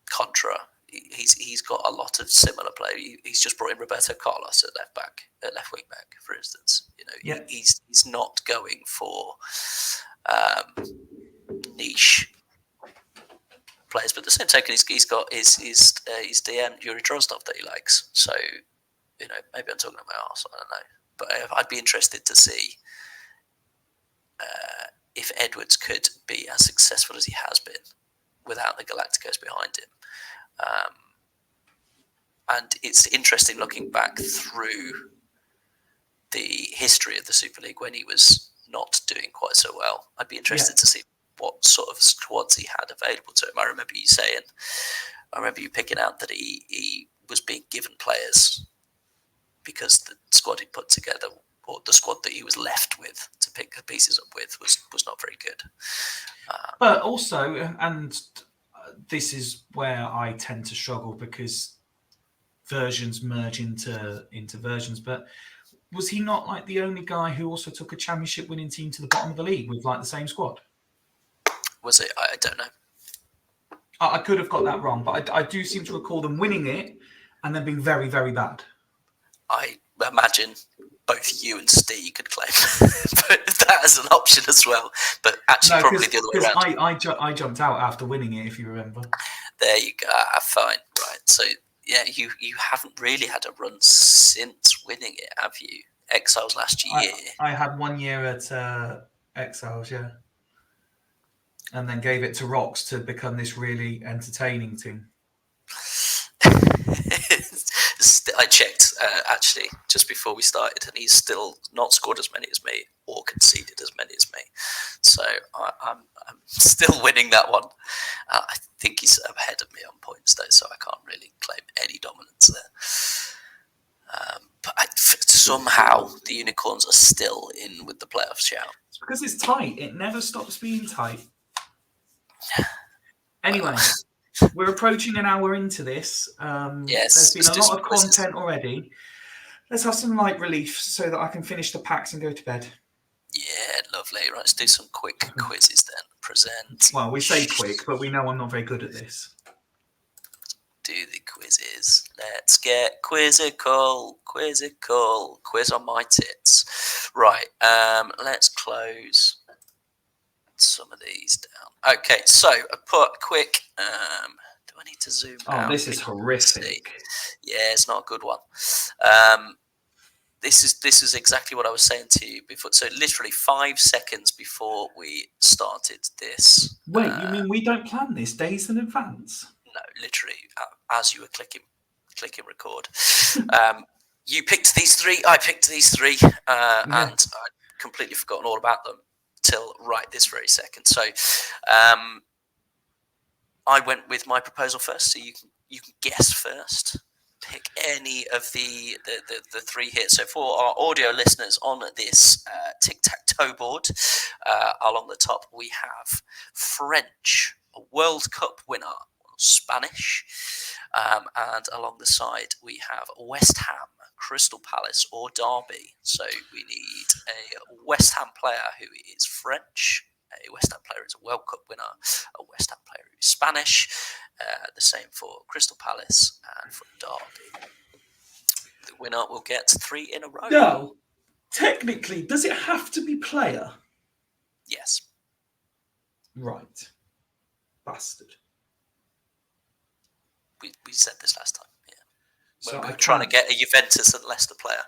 Contra. He's got a lot of similar play. He's just brought in Roberto Carlos at left wing back, for instance. He's not going for niche players, but at the same token, he's got his DM Yuri Drozdov that he likes. So maybe I'm talking about my arse. I don't know, but I'd be interested to see if Edwards could be as successful as he has been without the Galacticos behind him. And it's interesting looking back through the history of the Super League when he was not doing quite so well. I'd be interested to see what sort of squads he had available to him. I remember you picking out that he was being given players because the squad he put together, or the squad that he was left with to pick the pieces up with, was not very good. But also, and this is where I tend to struggle because versions merge into versions, but was he not like the only guy who also took a championship winning team to the bottom of the league with like the same squad? Was it? I don't know. I could have got that wrong, but I do seem to recall them winning it and then being very, very bad. I imagine both you and Steve could claim that as an option as well. But actually, probably the other way around. I jumped out after winning it, if you remember. There you go. Fine. Right. So, yeah, you haven't really had a run since winning it, have you? Exiles last year. I had 1 year at Exiles, yeah. And then gave it to Rocks to become this really entertaining team. I checked actually just before we started, and he's still not scored as many as me or conceded as many as me. So I'm still winning that one. I think he's ahead of me on points though, so I can't really claim any dominance there. But somehow the Unicorns are still in with the playoff shout. It's because it's tight. It never stops being tight. Anyway. We're approaching an hour into this. Yes, there's been a lot of content already. Let's have some light relief so that I can finish the packs and go to bed. Yeah, lovely. Right, let's do some quick quizzes then. Present. Well, we say quick, but we know I'm not very good at this. Do the quizzes. Let's get quizzical. Quiz on my tits. Right, let's close some of these down. Okay, so I put a quick. Do I need to zoom out? Oh, this is horrific. Yeah, it's not a good one. This is exactly what I was saying to you before. So literally 5 seconds before we started this. Wait, you mean we don't plan this days in advance? No, literally as you were clicking record. You picked these three. I picked these three, and I'd completely forgotten all about them till right this very second. So I went with my proposal first, so you can guess first. Pick any of the three here. So for our audio listeners on this tic-tac-toe board, along the top we have French, a World Cup winner, Spanish, and along the side we have West Ham, Crystal Palace or Derby. So we need a West Ham player who is French, a West Ham player is a World Cup winner, a West Ham player who is Spanish, the same for Crystal Palace and for Derby. The winner will get 3 in a row. No, technically, does it have to be player? Yes. Right. Bastard. We said this last time. Yeah. So we're trying to get a Juventus and Leicester player.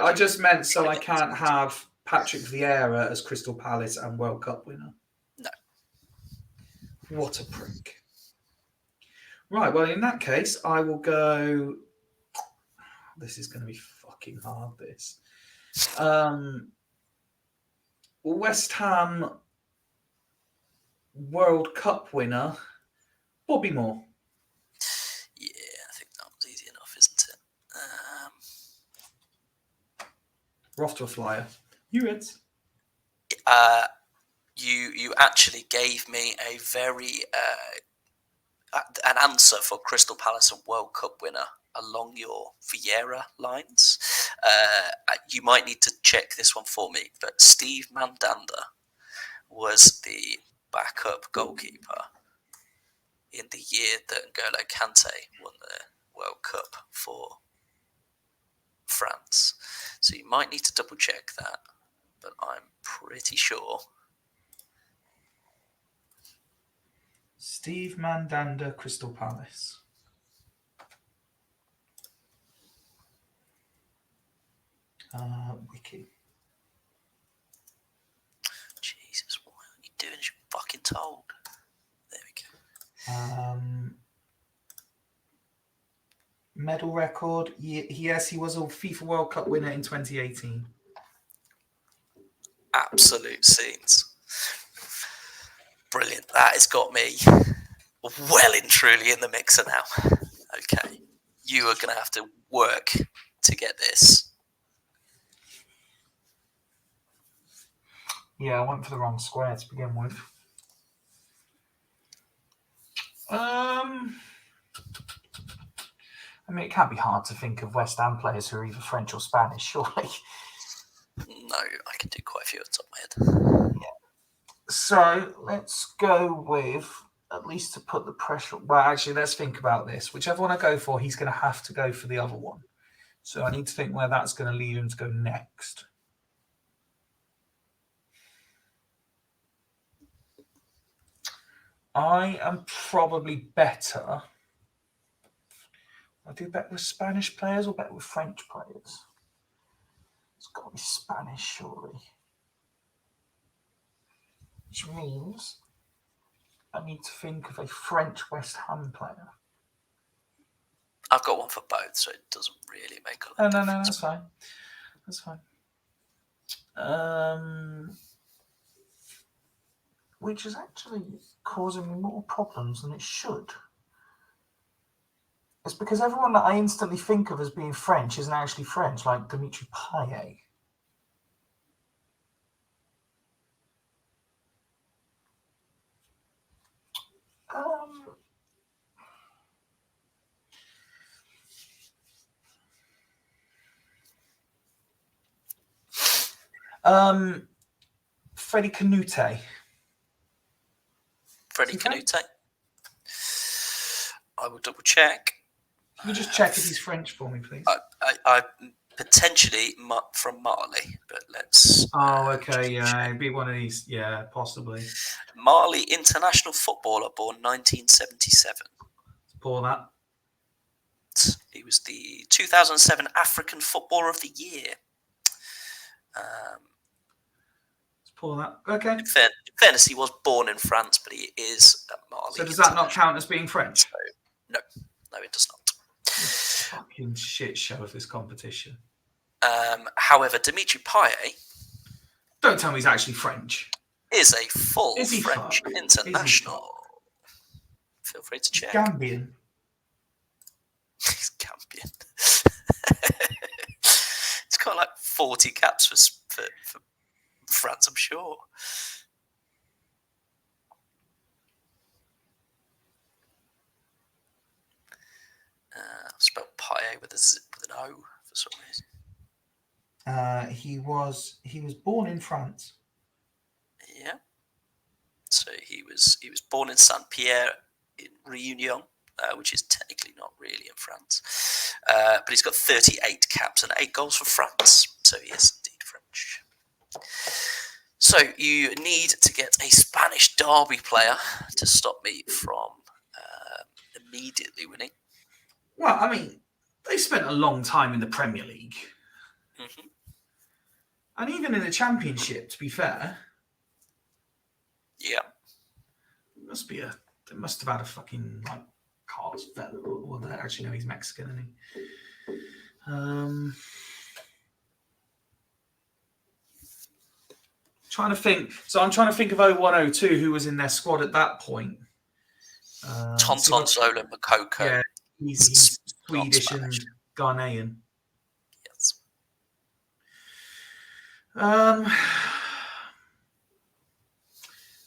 I just meant so I can't have Patrick Vieira as Crystal Palace and World Cup winner. No. What a prick. Right, well, in that case, I will go... This is going to be fucking hard, this. West Ham World Cup winner, Bobby Moore. Yeah, I think that was easy enough, isn't it? We're off to a flyer. You Reds? You actually gave me a very an answer for Crystal Palace and World Cup winner along your Vieira lines. You might need to check this one for me, but Steve Mandanda was the backup goalkeeper in the year that N'Golo Kante won the World Cup for France. So you might need to double check that, but I'm pretty sure. Steve Mandanda, Crystal Palace. Wiki. Jesus, what are you doing as you're fucking told? There we go. Medal record. Yes, he was a FIFA World Cup winner in 2018. Absolute scenes. Brilliant. That has got me well and truly in the mixer now. Okay. You are going to have to work to get this. Yeah, I went for the wrong square to begin with. I mean, it can't be hard to think of West Ham players who are either French or Spanish, surely. No, I can do quite a few off the top of my head. Yeah. So let's go with at least to put the pressure. Well, actually, let's think about this. Whichever one I go for, he's going to have to go for the other one. So I need to think where that's going to lead him to go next. I am probably better. I do bet with Spanish players or bet with French players? It's got to be Spanish, surely. Which means I need to think of a French West Ham player. I've got one for both, so it doesn't really make a lot of difference. No, that's fine. That's fine. Which is actually causing me more problems than it should. It's because everyone that I instantly think of as being French isn't actually French, like Dimitri Payet. Freddie Canute. Freddie Canute. I will double check. Can you just check if he's French for me, please? I potentially from Mali, but let's. Oh, okay, yeah, it'd be one of these. Yeah, possibly. Mali international footballer, born 1977. Pour that. He was the 2007 African Footballer of the Year. Let's pour that. Okay. In fairness, he was born in France, but he is at Mali. So does that not count as being French? So, no, it does not. Fucking shit show of this competition. However, Dimitri Payet. Don't tell me he's actually French. Is a full French international. Feel free to check. Gambian. He's Gambian. It's got like 40 caps for France, I'm sure. I've spelled Payet with an O for some reason. He was born in France. Yeah. So he was born in Saint-Pierre in Réunion, which is technically not really in France. But he's got 38 caps and 8 goals for France. So he is indeed French. So you need to get a Spanish derby player to stop me from immediately winning. Well, I mean, they spent a long time in the Premier League. Mm-hmm. And even in the Championship, to be fair. Yeah. They must have had a fucking, like, Carlos Vela, or actually, no, he's Mexican, isn't he? Trying to think. So I'm trying to think of 0102 who was in their squad at that point. Tonton Zola Makoko. Yeah, he's Swedish and Ghanaian. Yes.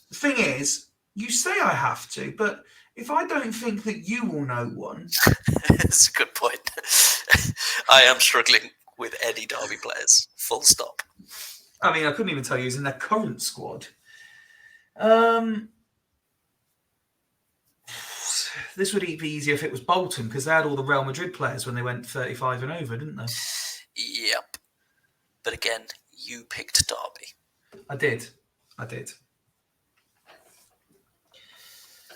The thing is, you say I have to, but if I don't think that you will know one... That's a good point. I am struggling with any derby players, full stop. I mean, I couldn't even tell you who's in their current squad. This would be easier if it was Bolton, because they had all the Real Madrid players when they went 35 and over, didn't they? Yep. But again, you picked derby. I did.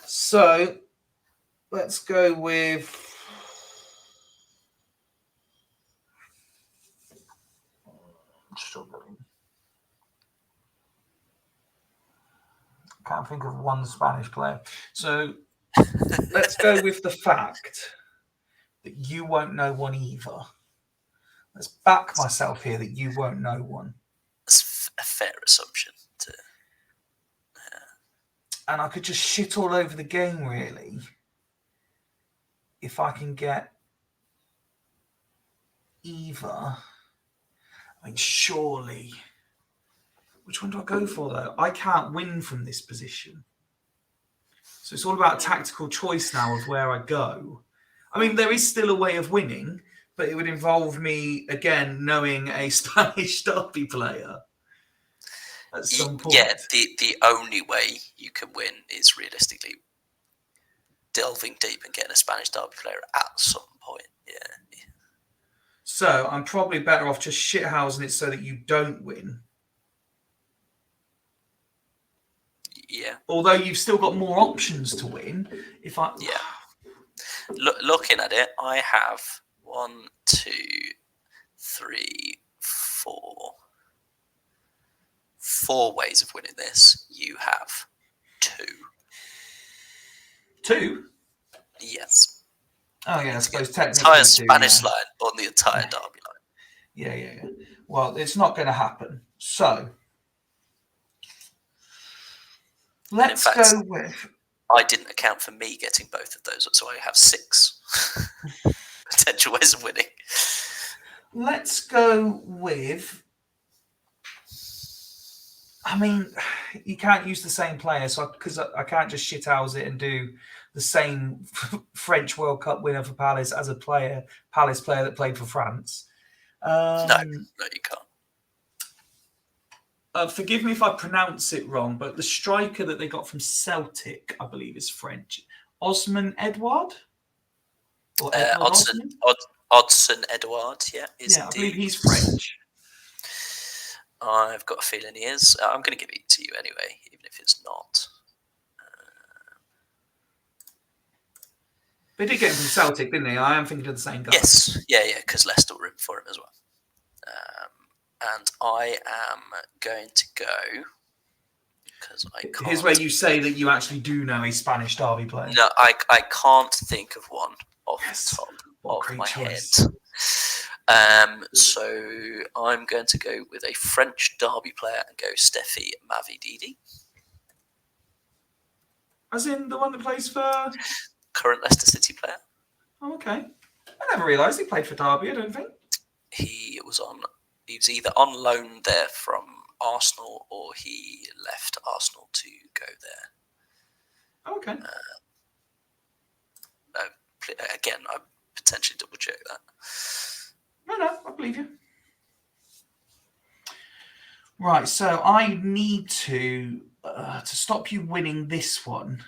So, let's go with... Can't think of one Spanish player. So, let's go with the fact that you won't know one either. Let's back myself here that you won't know one. That's a fair assumption. And I could just shit all over the game, really, if I can get either. I mean, surely. Which one do I go for, though? I can't win from this position. So it's all about tactical choice now of where I go. I mean, there is still a way of winning, but it would involve me, again, knowing a Spanish derby player at some point. Yeah, the only way you can win is realistically delving deep and getting a Spanish derby player at some point. Yeah. So I'm probably better off just shithousing it so that you don't win. Yeah. Although you've still got more options to win. If I Looking at it, I have 1, 2, 3, 4 ways of winning this. You have 2. 2? Yes. Oh yeah, I suppose The technically entire 2, Spanish yeah. line on the entire derby line. Yeah. Well, it's not going to happen. So let's go with. I didn't account for me getting both of those, so I have 6 potential ways of winning. Let's go with. I mean, you can't use the same player, so because I can't just shithouse it and do the same French World Cup winner for Palace as a Palace player that played for France. No, you can't. Forgive me if I pronounce it wrong, but the striker that they got from Celtic, I believe, is French. Osman Edouard? Or Edward Osman? Odson Edouard, yeah, is I indeed. believe he's French. I've got a feeling he is. I'm going to give it to you anyway, even if it's not. They did get him from Celtic, didn't they? I am thinking of the same guy. Yes, yeah, because Leicester were in for him as well. And I am going to go because I can't. Here's where you say that you actually do know a Spanish derby player. No, I can't think of one off the top of my choice. head. So I'm going to go with a French derby player and go Steffi Mavididi. As in the one that plays for... Current Leicester City player. Oh, okay. I never realised he played for Derby, I don't think. He was either on loan there from Arsenal or he left Arsenal to go there. Oh, okay. Again, I potentially double check that. No, I believe you. Right, so I need to stop you winning this one,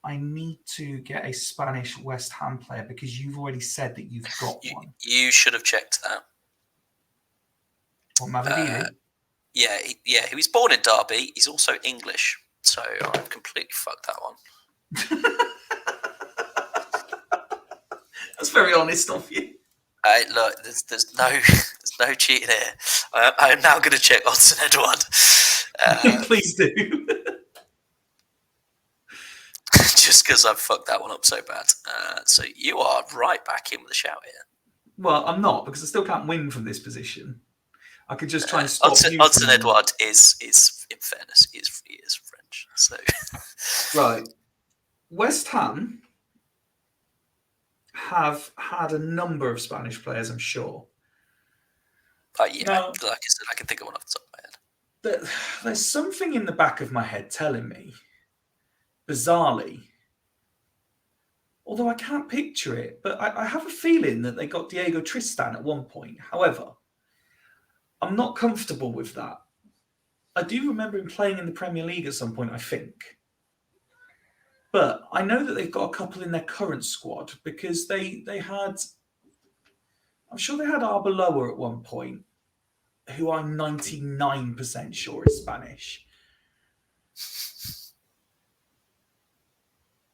I need to get a Spanish West Ham player because you've already said that you've got one. You should have checked that. What, Mavididi? Yeah, he was born in Derby. He's also English, so I've completely fucked that one. That's very honest of you. Look, there's no cheating here. I am now going to check Odson Edouard. Please do. Just because I've fucked that one up so bad. So you are right back in with a shout here. Well, I'm not, because I still can't win from this position. I could just try and stop you. Odson Edouard is, in fairness, he is French. So right, West Ham have had a number of Spanish players, I'm sure. Yeah, now, like I said, I can think of one off the top of my head. There's something in the back of my head telling me, bizarrely, although I can't picture it, but I have a feeling that they got Diego Tristan at one point. However, I'm not comfortable with that. I do remember him playing in the Premier League at some point, I think. But I know that they've got a couple in their current squad because they had... I'm sure they had Arbeloa at one point, who I'm 99% sure is Spanish.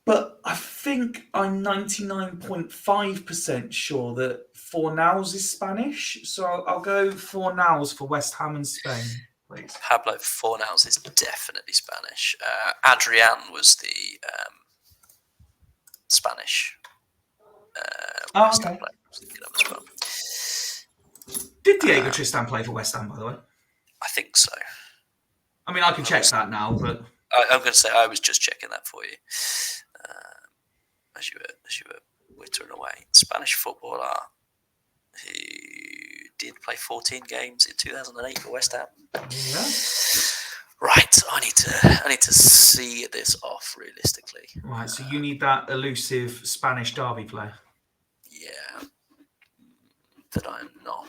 But I think I'm 99.5% sure that Fornals is Spanish. So I'll go Fornals for West Ham and Spain, please. Pablo Fornals is definitely Spanish. Adrian was the Spanish West Ham player. Did Diego Tristan play for West Ham, by the way? I think so. I mean, I can check that now, but... I'm going to say I was just checking that for you. As you were wittering away. Spanish footballer who did play 14 games in 2008 for West Ham. Yeah. Right, I need to see this off realistically. Right, so you need that elusive Spanish derby player. Yeah, that I'm not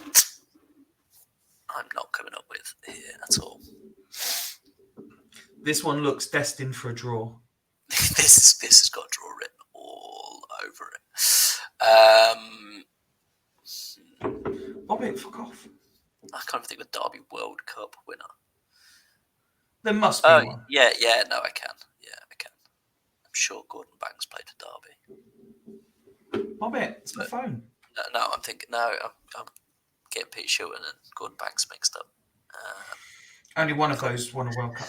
coming up with here at all. This one looks destined for a draw. This has got a draw written all Bob it, fuck off. I can't even think of a Derby World Cup winner. There must be one. Yeah, no, I can. Yeah, I can. I'm sure Gordon Banks played for Derby. Bob it, it's my phone. No, I'm thinking. No, I'm getting Pete Shilton and Gordon Banks mixed up. Only one of those won a World Cup.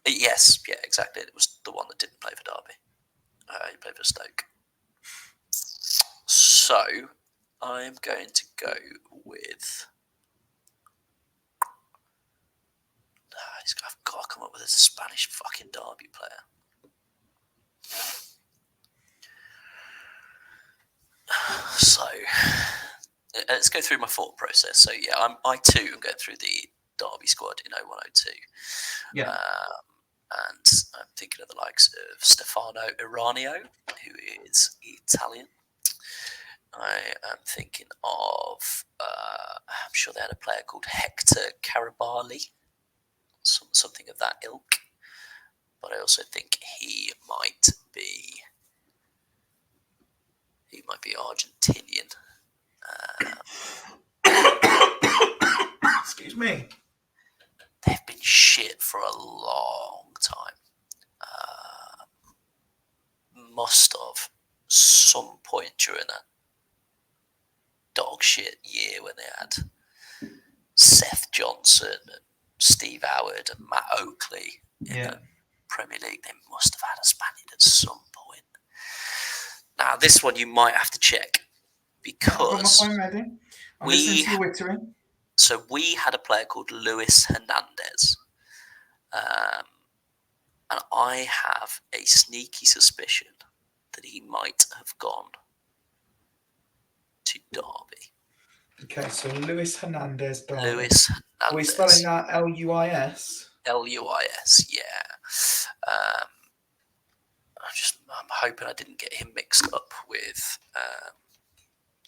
Yes, yeah, exactly. It was the one that didn't play for Derby. He played for Stoke. So I'm going to go with. I've got to come up with a Spanish fucking Derby player. So let's go through my thought process. So yeah, I too am going through the Derby squad in 0102. Yeah. And I'm thinking of the likes of Stefano Iranio, who is Italian. I am thinking of, I'm sure they had a player called Hector Carabali, something of that ilk. But I also think he might be Argentinian. Excuse me. They've been shit for a long time. Must have some point during that dog shit year when they had Seth Johnson and Steve Howard and Matt Oakley in the Premier League. They must have had a Spaniard at some point. Now, this one you might have to check because I've got my phone ready. I'm listening to your wittering. So we had a player called Luis Hernandez. And I have a sneaky suspicion that he might have gone to Derby. Okay, so Luis Hernandez, Derby. Luis Hernandez. Are we spelling that Luis? Luis, yeah. I'm hoping I didn't get him mixed up with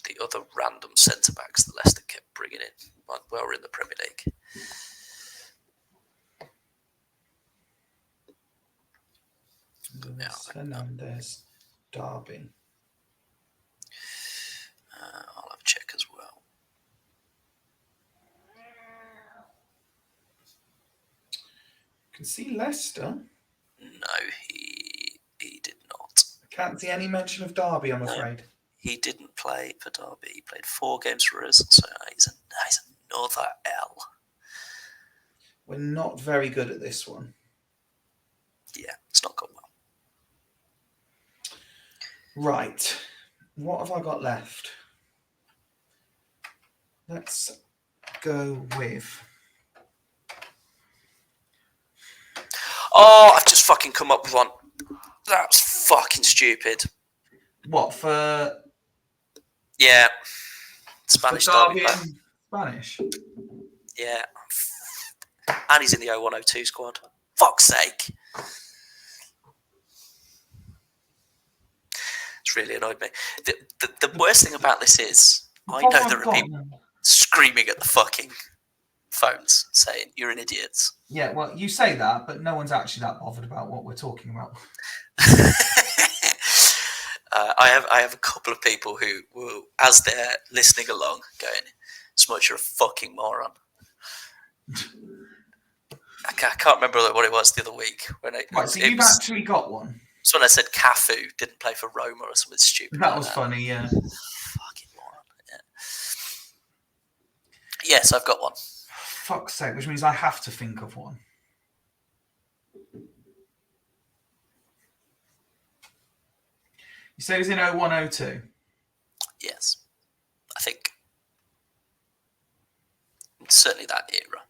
the other random centre backs that Leicester kept bringing in while we're in the Premier League. Luis Hernandez, Derby. I'll have a check as well. You can see Leicester. No, he did not. I can't see any mention of Derby, I'm afraid. He didn't play for Derby. He played 4 games for us, so he's another L. We're not very good at this one. Yeah, it's not gone well. Right. What have I got left? Let's go with... Oh, I've just fucking come up with one. That's fucking stupid. What, for... Yeah. Spanish for Derby Derby in Spanish? Yeah. And he's in the 0102 squad. Fuck's sake. It's really annoyed me. The worst thing about this is I know there are people screaming at the fucking phones saying you're an idiot. Yeah, well, you say that, but no one's actually that bothered about what we're talking about. I have a couple of people who will, as they're listening along, going, "Smuts, you're a fucking moron." I can't remember what it was the other week when so you've actually got one. So when I said Cafu didn't play for Roma or something stupid. That was funny, yeah. Fucking moron. Yeah. Yes, I've got one. Fuck's sake, which means I have to think of one. You say it was in 0102? Yes. I think. Certainly that era.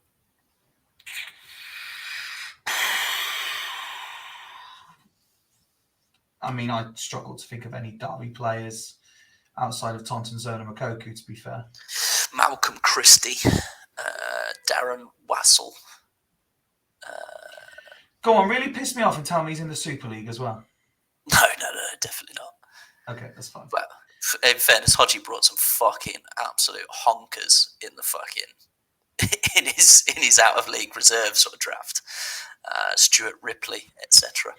I mean, I struggle to think of any Derby players outside of Tonton Zona Makoku, to be fair. Malcolm Christie, Darren Wassell. Go on, really piss me off and tell me he's in the Super League as well. No, definitely not. Okay, that's fine. Well, in fairness, Hodgie brought some fucking absolute honkers in the fucking in his out of league reserve sort of draft. Stuart Ripley, etc.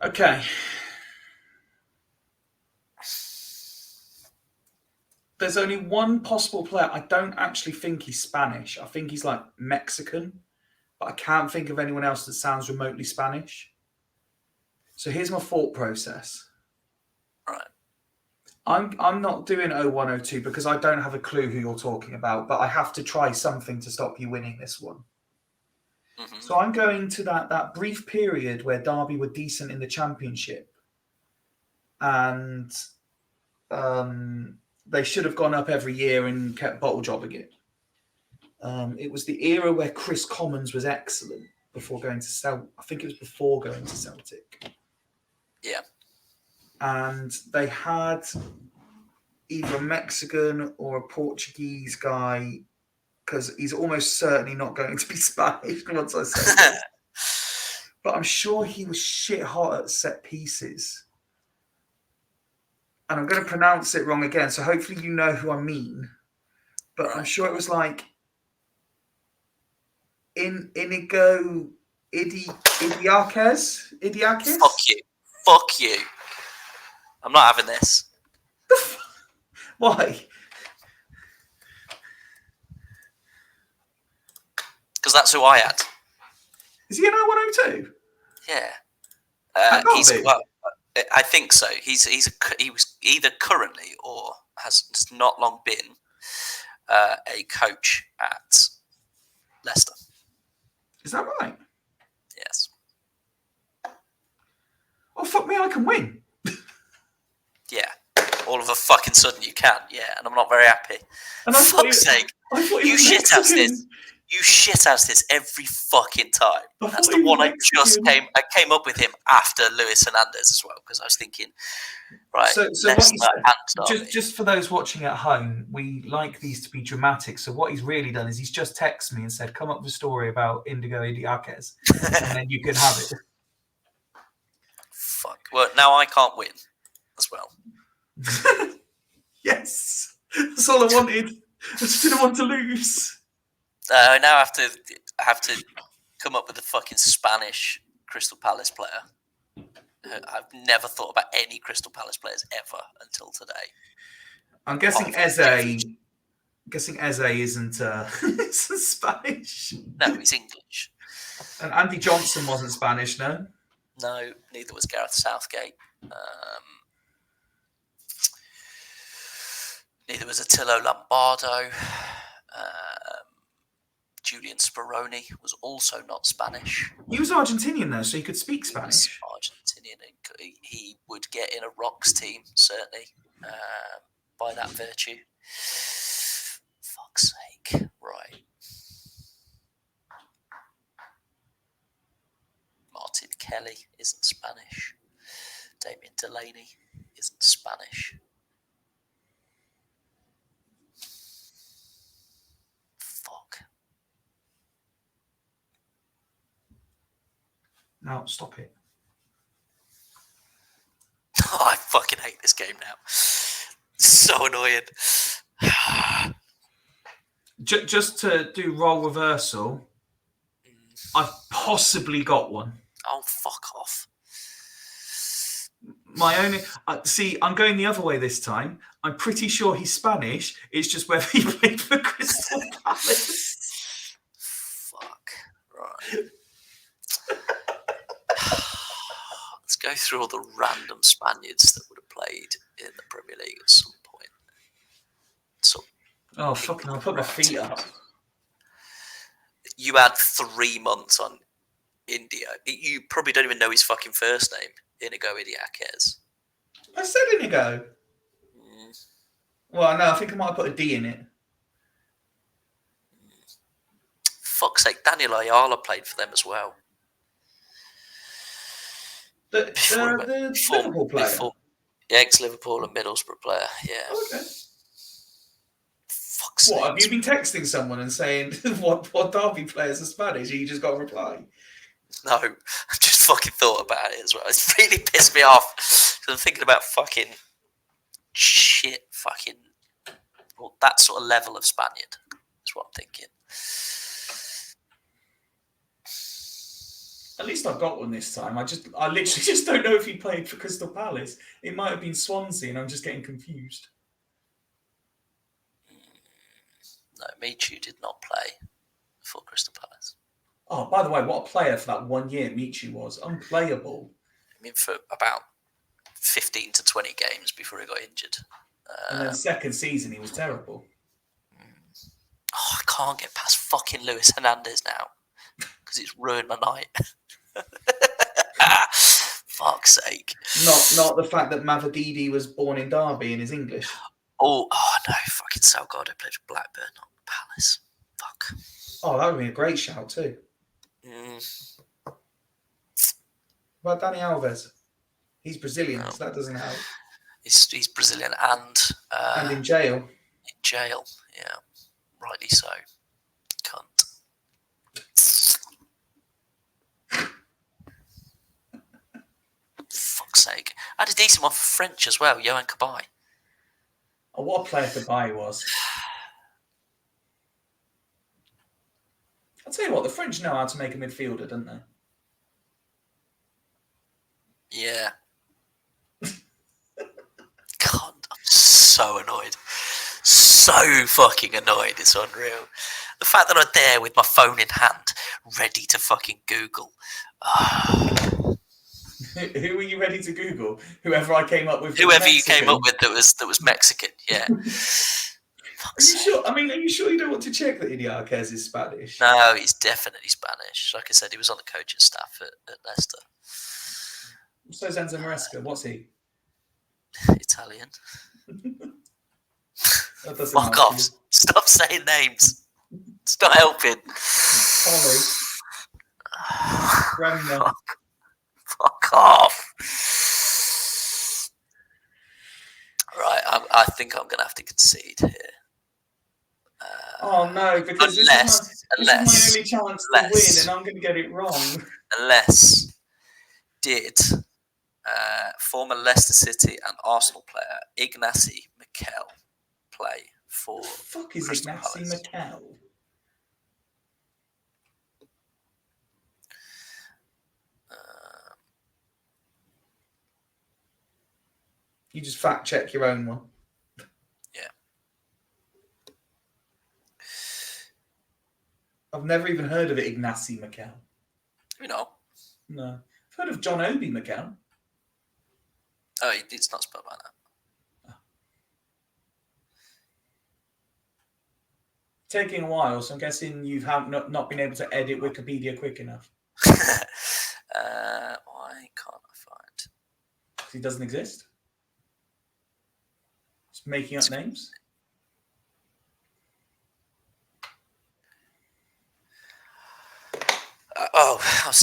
Okay. There's only one possible player. I don't actually think he's Spanish. I think he's like Mexican, but I can't think of anyone else that sounds remotely Spanish. So here's my thought process. Right. I'm not doing 0102 because I don't have a clue who you're talking about, but I have to try something to stop you winning this one. Mm-hmm. So I'm going to that brief period where Derby were decent in the Championship, and they should have gone up every year and kept bottle jobbing it. It was the era where Chris Commons was excellent before going to I think it was before going to Celtic. Yeah. And they had either a Mexican or a Portuguese guy, because he's almost certainly not going to be Spanish once I say this. But I'm sure he was shit hot at set pieces. And I'm going to pronounce it wrong again, so hopefully you know who I mean. But Right. I'm sure it was like Inigo Idiakes? Fuck you. I'm not having this. Why? Because that's who I had. Is he an 0102? Yeah. Well, I think so. He was either currently or has not long been a coach at Leicester. Is that right? Yes. Oh, fuck me, I can win. Yeah. All of a fucking sudden you can. Yeah, and I'm not very happy. And For fuck's sake. You shit house this. You shit house this every fucking time. That's the one I came up with him after Luis Hernandez as well, because I was thinking, right, so Leicester just for those watching at home, we like these to be dramatic. So what he's really done is he's just texted me and said, come up with a story about Indigo Idiakes, and then you can have it. Fuck. Well, now I can't win as well. Yes. That's all I wanted. I just didn't want to lose. I now have to come up with a fucking Spanish Crystal Palace player. I've never thought about any Crystal Palace players ever until today. I'm guessing Eze. Isn't isn't Spanish. No, he's English. And Andy Johnson wasn't Spanish, no? No, neither was Gareth Southgate. Neither was Attilo Lombardo. Julian Speroni was also not Spanish. He was Argentinian, though, so he could speak Spanish. He was Argentinian. He would get in a Rocks team, certainly, by that virtue. Fuck's sake. Right. Martin Kelly isn't Spanish. Damien Delaney isn't Spanish. Fuck. No, stop it. Oh, I fucking hate this game now. So annoying. Just to do role reversal, I've possibly got one. Oh, fuck off. My only I'm going the other way this time. I'm pretty sure he's Spanish. It's just whether he played for Crystal Palace. Fuck. Right. Let's go through all the random Spaniards that would have played in the Premier League at some point. Oh, fucking! I'll put my feet up. You had 3 months on India. You probably don't even know his fucking first name. Inigo Idiakes. I said Inigo. Well, no, I think I might have put a D in it. Fuck's sake, Daniel Ayala played for them as well. The Liverpool player? Ex-Liverpool and Middlesbrough player, yeah. Okay. Fuck's sake. What, have you been texting someone and saying what Derby players are Spanish and you just got a reply? No, I just fucking thought about it as well. It's really pissed me off. Because I'm thinking about fucking shit, that sort of level of Spaniard. That's what I'm thinking. At least I've got one this time. I literally just don't know if he played for Crystal Palace. It might have been Swansea and I'm just getting confused. Michu did not play for Crystal Palace. Oh, by the way, what a player for that 1 year Michu was. Unplayable. I mean, for about 15 to 20 games before he got injured. And then second season, he was terrible. Oh, I can't get past fucking Luis Hernandez now because it's ruined my night. Fuck's sake. Not the fact that Mavadidi was born in Derby and is English. Oh no, fucking Salgado played for Blackburn, not Palace. Fuck. Oh, that would be a great shout too. What about Dani Alves? He's Brazilian, so that doesn't help. He's Brazilian and in jail. In jail, yeah. Rightly so. Cunt. Fuck's sake. I had a decent one for French as well, Yohan Cabaye. Oh, what a player Cabaye was. I'll tell you what, the French know how to make a midfielder, don't they? Yeah. God, I'm so annoyed. So fucking annoyed. It's unreal. The fact that I'm there with my phone in hand, ready to fucking Google. Who were you ready to Google? Whoever I came up with. Whoever you came up with that was Mexican. Yeah. Are you sure? I mean, are you sure you don't want to check that Idiarquez is Spanish? No, he's definitely Spanish. Like I said, he was on the coaching staff at Leicester. So is Enzo Maresca. What's he? Italian. Fuck off. You. Stop saying names. It's not helping. Polly. Bremner. Fuck off. Right, I think I'm going to have to concede here. Oh no, because this is my only chance to win, and I'm going to get it wrong. Unless did former Leicester City and Arsenal player Ignacy Miquel play for? What the fuck is Ignacy Miquel? You just fact check your own one. Yeah. I've never even heard of it, Ignacy Miquel. You know? No. I've heard of John Obi Miquel. Oh, it's not spelled like that. Oh. Taking a while, so I'm guessing you've not been able to edit Wikipedia quick enough. Why can't I find? Because he doesn't exist? Just making up names? I've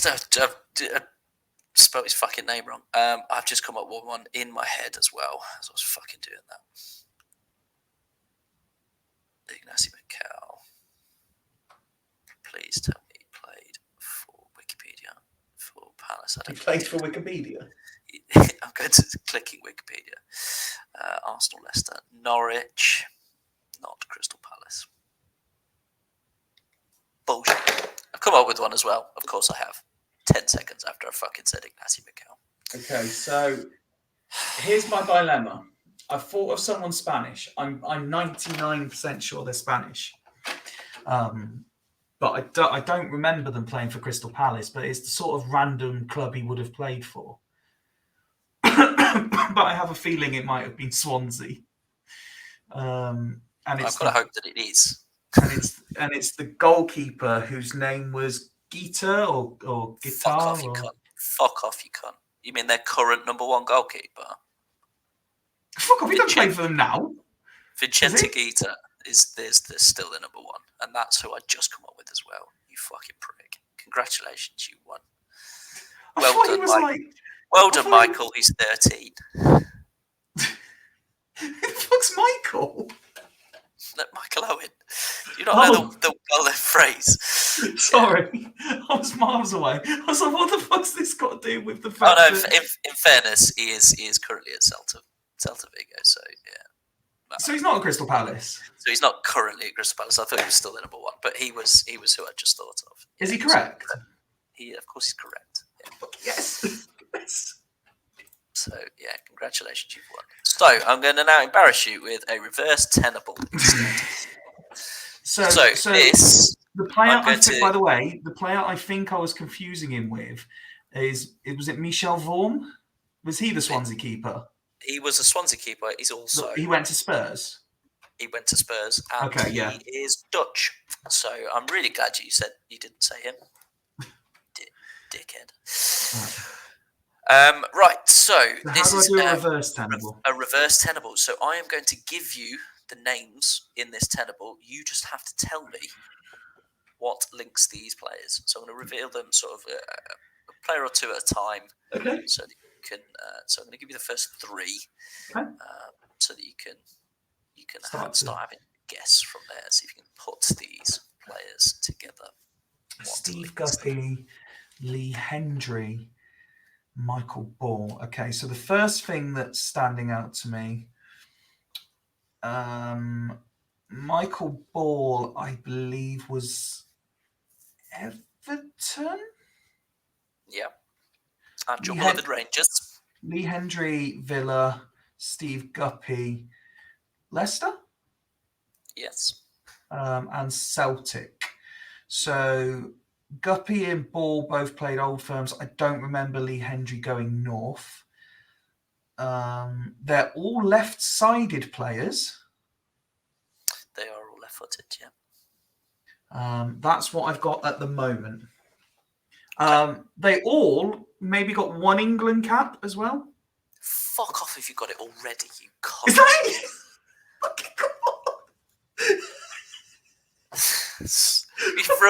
spelled his fucking name wrong. I've just come up with one in my head as well as I was fucking doing that. Ignacy Miquel. Please tell me he played for Wikipedia for Palace. He played for Wikipedia? I'm going to clicking Wikipedia. Arsenal, Leicester, Norwich, not Crystal Palace. Bullshit. I've come up with one as well. Of course I have. 10 seconds after I fucking said Ignacy Miquel. Okay, so here's my dilemma. I've thought of someone Spanish. I'm 99% sure they're Spanish. But I don't remember them playing for Crystal Palace, but it's the sort of random club he would have played for. But I have a feeling it might have been Swansea. And I've got to hope that it is. and it's the goalkeeper whose name was Gita or Guitar. Fuck off, you cunt. Fuck off, you cunt. You mean their current number one goalkeeper? Fuck off, he don't play for them now. Vicente Guita is still the number one, and that's who I just come up with as well. You fucking prick. Congratulations, you won. Well done, Mike. Well done, Michael. He's 13. Who the fuck's Michael? Michael Owen. You don't know the phrase. Sorry, I was miles away. I was like, what the fuck's this got to do with the fact that... in fairness, he is currently at Celta Vigo, so yeah. So he's not at Crystal Palace? So he's not currently at Crystal Palace. I thought he was still the number one, but he was who I just thought of. Is he correct? Of course he's correct. Yeah. Yes. Yes. So, yeah, congratulations, you've won. So, I'm going to now embarrass you with a reverse tenable. So this, the player I'm going to. by the way, the player I think I was confusing him with was it Michel Vorm? Was he the Swansea keeper? He was a Swansea keeper. He's also He went to Spurs. He went to Spurs, and Okay, he yeah. is Dutch. So I'm really glad you said you didn't say him, dickhead. Right. So this how is do I do a reverse tenable? A reverse tenable. So I am going to give you the names in this tenable. You just have to tell me what links these players. So I'm going to reveal them sort of a player or two at a time. Okay. So that you can. So I'm going to give you the first three. Okay. So that you can start Start having a guess from there. See if you can put these players together. Steve Guppy, Lee Hendry, Michael Ball. Okay, so the first thing that's standing out to me, Michael Ball, I believe, was Everton. Yeah. And your beloved Rangers. Lee Hendry, Villa, Steve Guppy, Leicester. Yes. And Celtic. So Guppy and Ball both played Old Firms. I don't remember Lee Hendry going north. They're all left-sided players. They are all left-footed, yeah. That's what I've got at the moment. They all maybe got one England cap as well. Fuck off if you got it already, you cunt. Is that fucking You've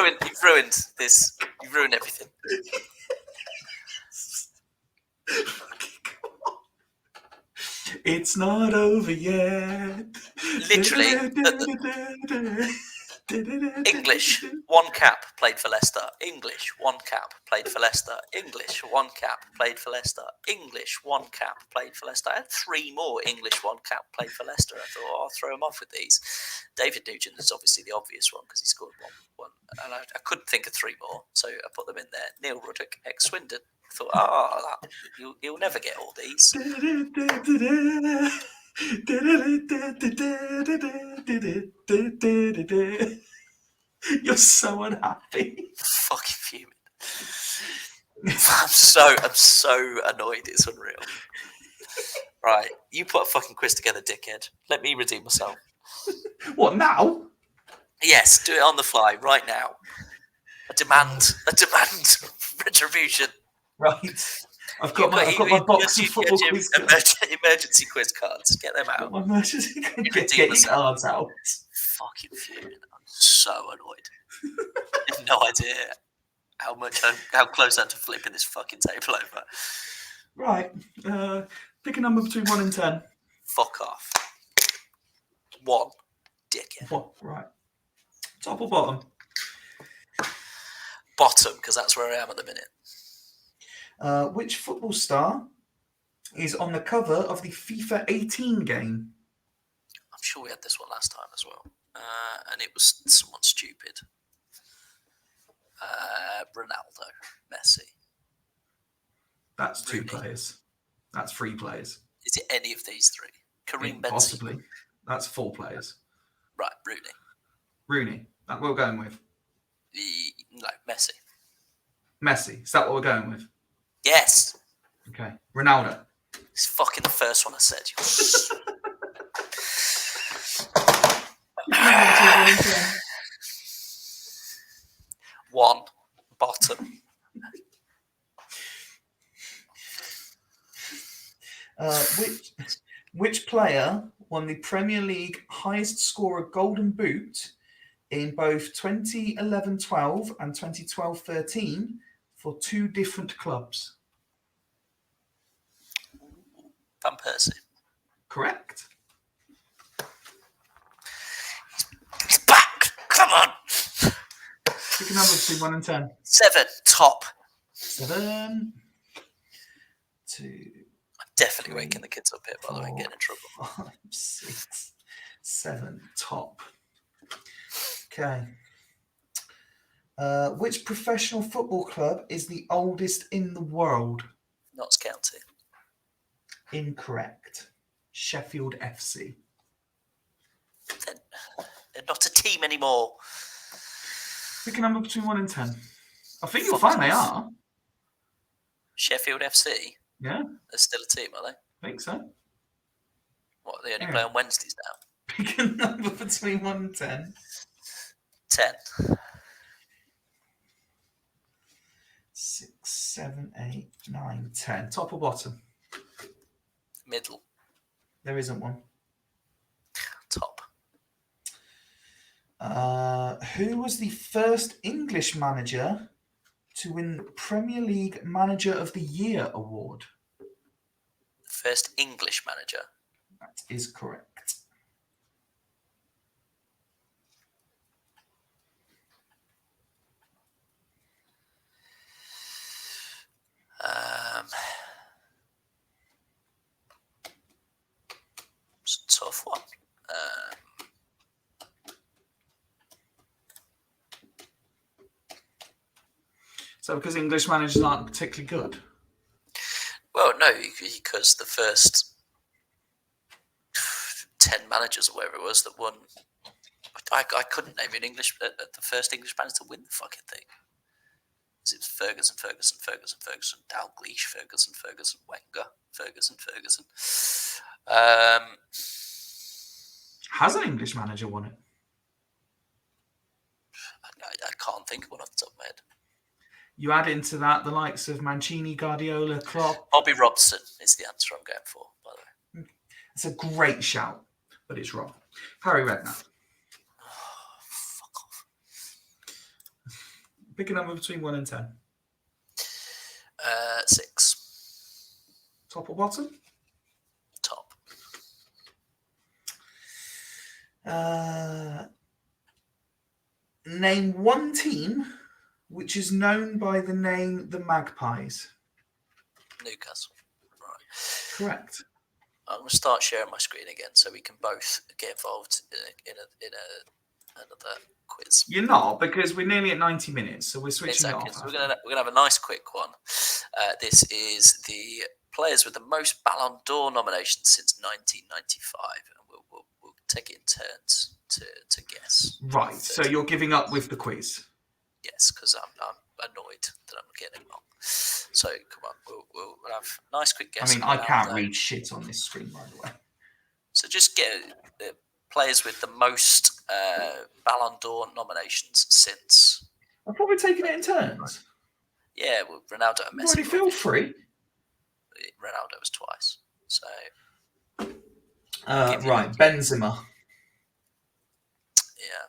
ruined this. You've ruined everything. It's not over yet. Literally. English, one cap, played for Leicester. English, one cap, played for Leicester. English, one cap, played for Leicester. English, one cap, played for Leicester. I had three more English, one cap, played for Leicester. I thought, I'll throw him off with these. David Nugent is obviously the obvious one because he scored one. And I couldn't think of three more, so I put them in there. Neil Ruddock, ex-Swindon. I thought, you'll never get all these. You're so unhappy. Fucking fuming. I'm so annoyed. It's unreal. Right, you put a fucking quiz together, dickhead. Let me redeem myself. What now? Yes, do it on the fly right now. A demand retribution. Right. I've got my box of football quiz cards. Emergency quiz cards. Get them out. My emergency get your cards out. Fucking fuming. I'm so annoyed. I have no idea how close I am to flipping this fucking table over. Right. Pick a number between 1 and 10. Fuck off. 1, dickhead. What? Right. Top or bottom? Bottom, because that's where I am at the minute. Which football star is on the cover of the FIFA 18 game? I'm sure we had this one last time as well. And it was someone stupid. Ronaldo, Messi. That's two Rooney. players. That's 3 players. Is it any of these 3? Karim Benzema. Possibly. That's 4 players. Right, Rooney. Rooney. That what we're going with. No, Messi. Messi. Is that what we're going with? Yes. Okay. Ronaldo. It's fucking the first one I said. One. Bottom. Which player won the Premier League highest scorer Golden Boot in both 2011-12 and 2012-13 for 2 different clubs? Van Persie. Correct. He's back. Come on. Pick a number between 1 and 10. 7. Top. 7. 2. I'm definitely waking the kids up here, by the way, getting in trouble. 5, 6, 7. Top. Okay. Which professional football club is the oldest in the world? Notts County. Incorrect. Sheffield FC. They're not a team anymore. Pick a number between 1 and 10. I think you'll Fuck find they off. are. Sheffield FC. Yeah, They're still a team, are they? I think so. What? They only Yeah. play on Wednesdays now. Pick a number between 1 and 10. 10. 6, 7, 8, 9, 10. Top or bottom? Middle. There isn't one. Top. Who was the first English manager to win Premier League Manager of the Year award? First English manager. That is correct. It's a tough one. So because English managers aren't particularly good? Well, no, because the first 10 managers or whatever it was that won, I couldn't name the first English manager to win the fucking thing. It was Ferguson, Dalglish, Ferguson, Wenger, Ferguson. Has an English manager won it? I can't think of one off the top of my head. You add into that the likes of Mancini, Guardiola, Klopp. Bobby Robson is the answer I'm going for, by the way. It's a great shout, but it's wrong. Harry Redknapp. Oh, fuck off. Pick a number between 1 and 10. 6. Top or bottom? Top. Name one team which is known by the name the Magpies. Newcastle. Right. Correct. I'm going to start sharing my screen again so we can both get involved in another quiz. You're not, because we're nearly at 90 minutes, so we're switching Exactly. it off. So we're gonna have a nice quick one. This is the players with the most Ballon d'Or nominations since 1995, and we'll take it in turns to guess. Right. So you're giving up with the quiz. Yes, because I'm annoyed that I'm getting it wrong. So come on, we'll have a nice quick guess. I mean, I can't read shit on this screen, by the way. So just get the players with the most Ballon d'Or nominations since. I've probably taken it in turns. Yeah, well, Ronaldo and Messi. Already feel free. Ronaldo was twice. So. Right, Benzema. Yeah,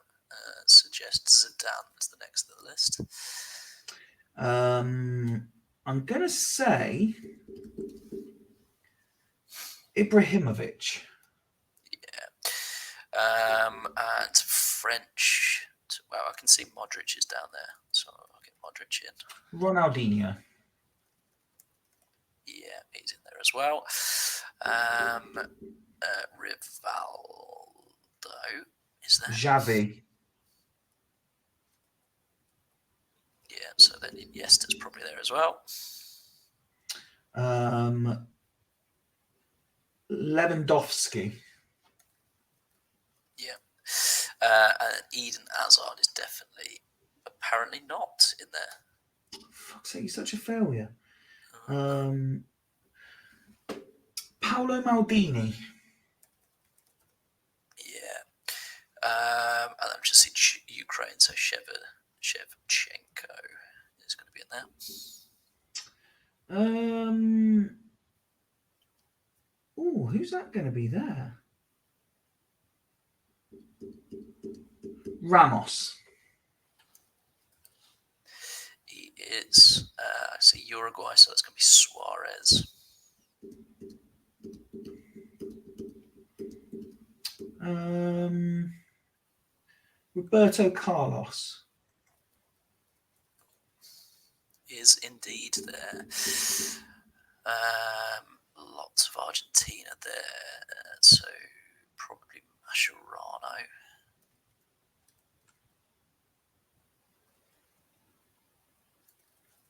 suggest Zidane is the next on the list. I'm going to say Ibrahimovic. Yeah. And French. Well, I can see Modric is down there, so I'll get Modric in. Ronaldinho. Yeah, he's in there as well. Rivaldo is there. Xavi. Yeah, so then Iniesta's probably there as well. Lewandowski. Yeah. And Eden Hazard is definitely, apparently not in there. Fuck's sake, he's such a failure. Paolo Maldini. Yeah. And I'm just seeing Ukraine, so Shevchenko is going to be in there. Who's that going to be there? Ramos. He is. I see Uruguay, so that's going to be Suarez. Roberto Carlos. Is indeed there. Lots of Argentina there, so probably Mascherano.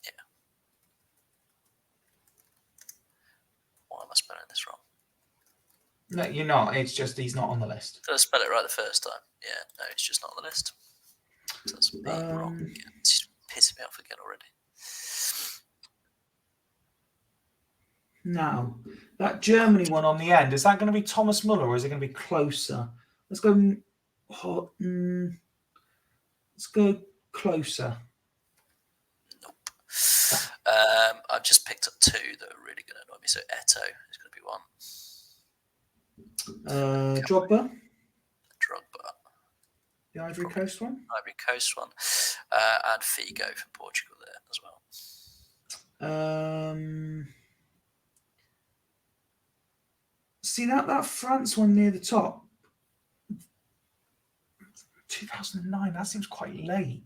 Yeah. Why am I spelling this wrong? No, you're not. It's just he's not on the list. Did I spell it right the first time? Yeah, no, it's just not on the list. That's me wrong again. It's pissing me off again already. Now, that Germany one on the end, is that going to be Thomas Muller or is it going to be closer? Let's go. Let's go closer. Nope. I've just picked up two that are really going to annoy me. So Eto is going to be one. Drogba, Drogba. the Ivory Coast one. Ivory Coast one. And Figo from Portugal there as well. See that France one near the top, 2009. That seems quite late.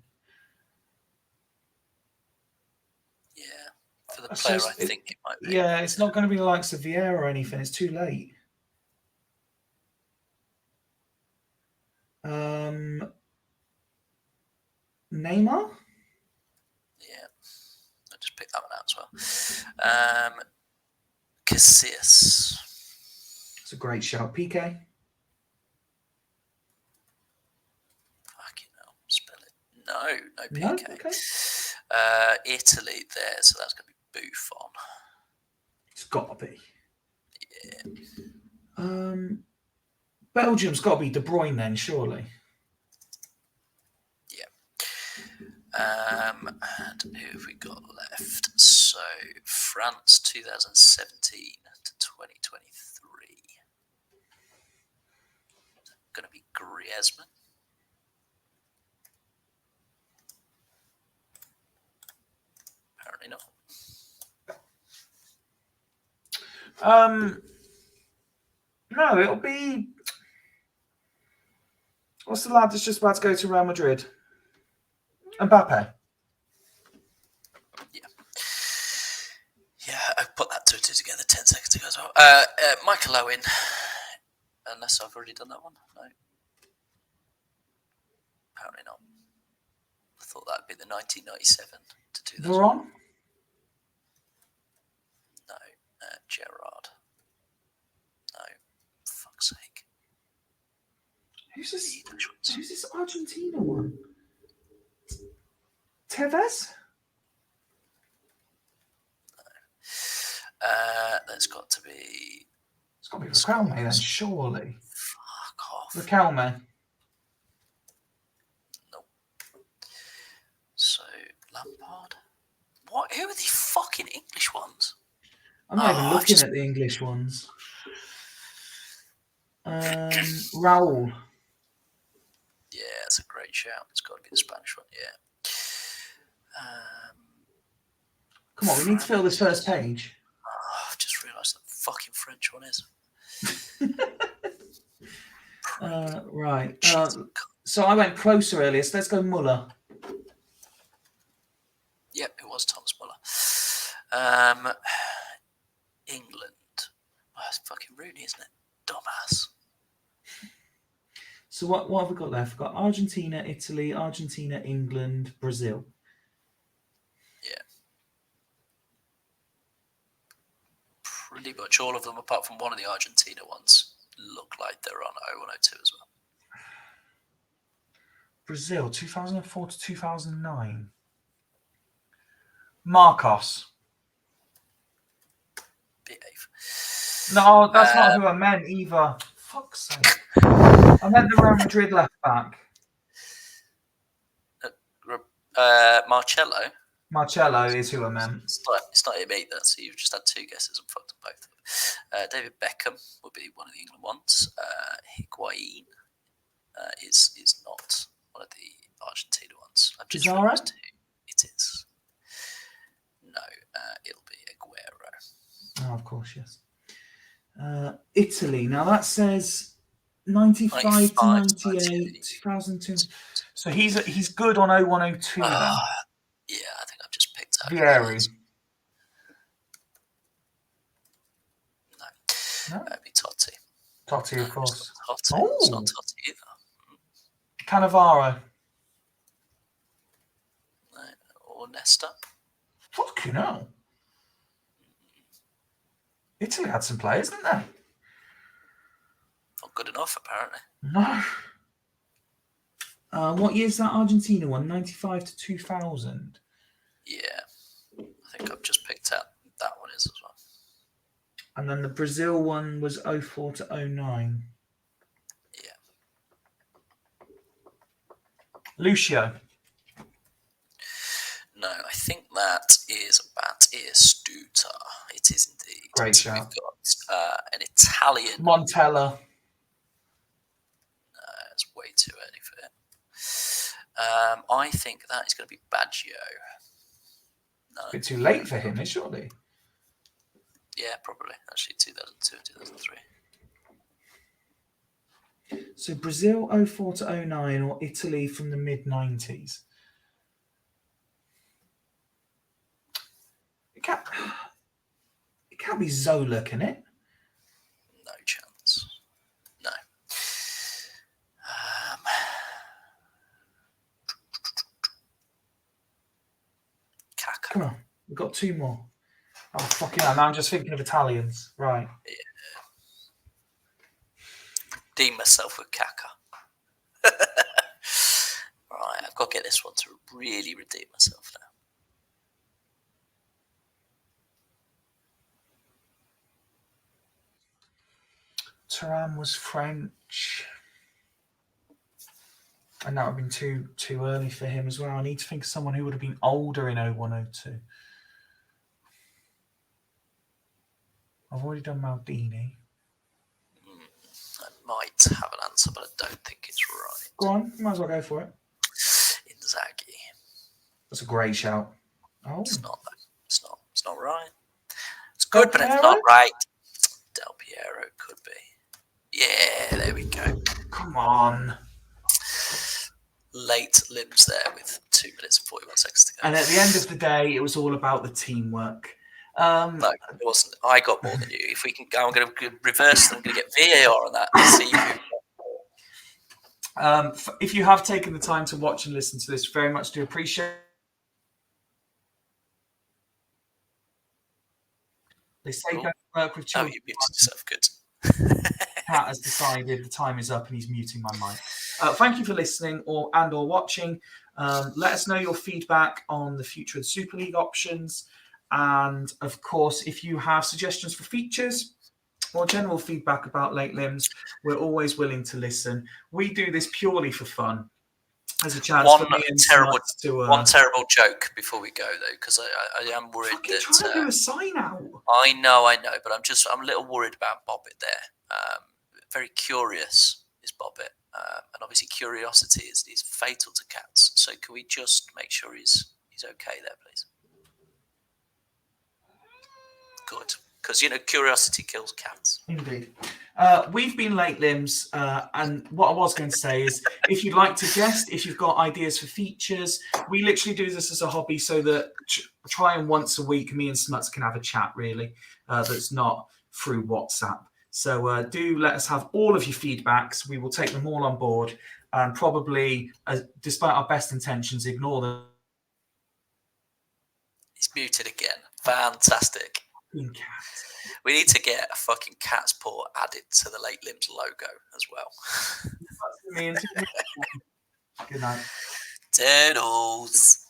Yeah, for the player, I think it might be. Yeah, it's not going to be the likes of Vieira or anything. It's too late. Neymar. Yeah, I just picked that one out as well. Casillas. It's a great shout. PK. Fucking hell, spell it. No PK. No? Okay. Italy there, so that's going to be Buffon. It's got to be. Yeah. Belgium's got to be De Bruyne then, surely. Yeah. And who have we got left? So France 2017 to 2023. Going to be Griezmann. Apparently not. No, it'll be. What's the lad that's just about to go to Real Madrid? Mbappe. Yeah, I put that two together 10 seconds ago as well. Michael Owen. Unless I've already done that one. No. Apparently not. I thought that'd be the 1997 to 2000. Veron? No. Gerrard. No. Fuck's sake. Who's this Argentina one? Tevez? No. That's got to be. It's got to be Riquelme then, surely. Fuck off. Riquelme. Nope. So, Lampard. What? Who are the fucking English ones? I'm not even looking at the English ones. Raul. Yeah, that's a great shout. It's got to be the Spanish one, yeah. Come on, we need to fill this first page. I've just realised that fucking French one is. Right. So I went closer earlier, so let's go Muller. Yep, it was Thomas Muller. England. Oh, it's fucking Rooney, isn't it? Dumbass. So what have we got left? We've got Argentina, Italy, Argentina, England, Brazil. Yeah. Pretty much all of them, apart from one of the Argentina ones, look like they're on 0102 as well. Brazil, 2004 to 2009. Marcos. Behave. No, that's not who I meant either. Fuck's sake. I meant the Real Madrid left back. Marcello. Marcello is who I meant. It's not him either, so you've just had two guesses and fucked them both. David Beckham would be one of the England ones. Higuain is not one of the Argentina ones. I've just realised who it is. No, it'll be Aguero. Oh, of course, yes. Italy. Now that says 95 to 98, 2002. So he's good on 0102 then. Yeah, I think I've just picked out. Vieri. No, it'd be Totti. Totti, of course. It's not Totti either. Cannavaro. No, or Nesta. Fucking hell. Italy had some players, didn't they? not good enough, apparently. No. What year's that Argentina one? 95 to 2000. Yeah, I think I've just picked out that one is as well. And then the Brazil one was 04 to 09. Yeah. Lucio. No, I think that is Batistuta. It is indeed. Great So shout. we've got an Italian. Montella. It's way too early for him. I think that is going to be Baggio. No. A bit too late for him, surely. Yeah, probably. Actually, 2002 and 2003. So Brazil 04 to 09 or Italy from the mid-90s? It can't be Zola, can it? No chance. No. Kaká. Come on, we've got two more. Oh, fucking hell. Now I'm just thinking of Italians. Right. Yeah. Redeem myself with Kaká. Right, I've got to get this one to really redeem myself now. Thuram was French. And that would have been too early for him as well. I need to think of someone who would have been older in 0102. I've already done Maldini. I might have an answer, but I don't think it's right. Go on, might as well go for it. Inzaghi. That's a great shout. Oh, It's not. It's not right. It's good, Del but it's Piero? not right. Del Piero could be. Yeah, there we go. come on. Late limbs there with 2 minutes and 41 seconds to go. And at the end of the day, it was all about the teamwork. No, it wasn't. I got more than you. If we can go, I'm going to reverse them. I'm going to get VAR on that and see who. If you have taken the time to watch and listen to this, very much do appreciate. They say don't work with Oh, children. you muted yourself. Good. Pat has decided the time is up and he's muting my mic. Thank you for listening or watching. Let us know your feedback on the future of the Super League options. And of course, if you have suggestions for features or general feedback about late limbs, we're always willing to listen. We do this purely for fun. As a chance for me and Smuts to one terrible joke before we go though, because I am worried that trying to do a sign out. I know, but I'm a little worried about Bobbit there. Very curious is Bobbit, and obviously curiosity is fatal to cats. So can we just make sure he's okay there, please? Good, because curiosity kills cats. Indeed. We've been Late Limbs, and what I was going to say is, if you'd like to guest, if you've got ideas for features, we literally do this as a hobby so that try and once a week, me and Smuts can have a chat, really, that's not through WhatsApp. So do let us have all of your feedbacks. We will take them all on board and probably, despite our best intentions, ignore them. He's muted again. Fantastic. We need to get a fucking cat's paw added to the Late Limbs logo as well. Good night. Toodles.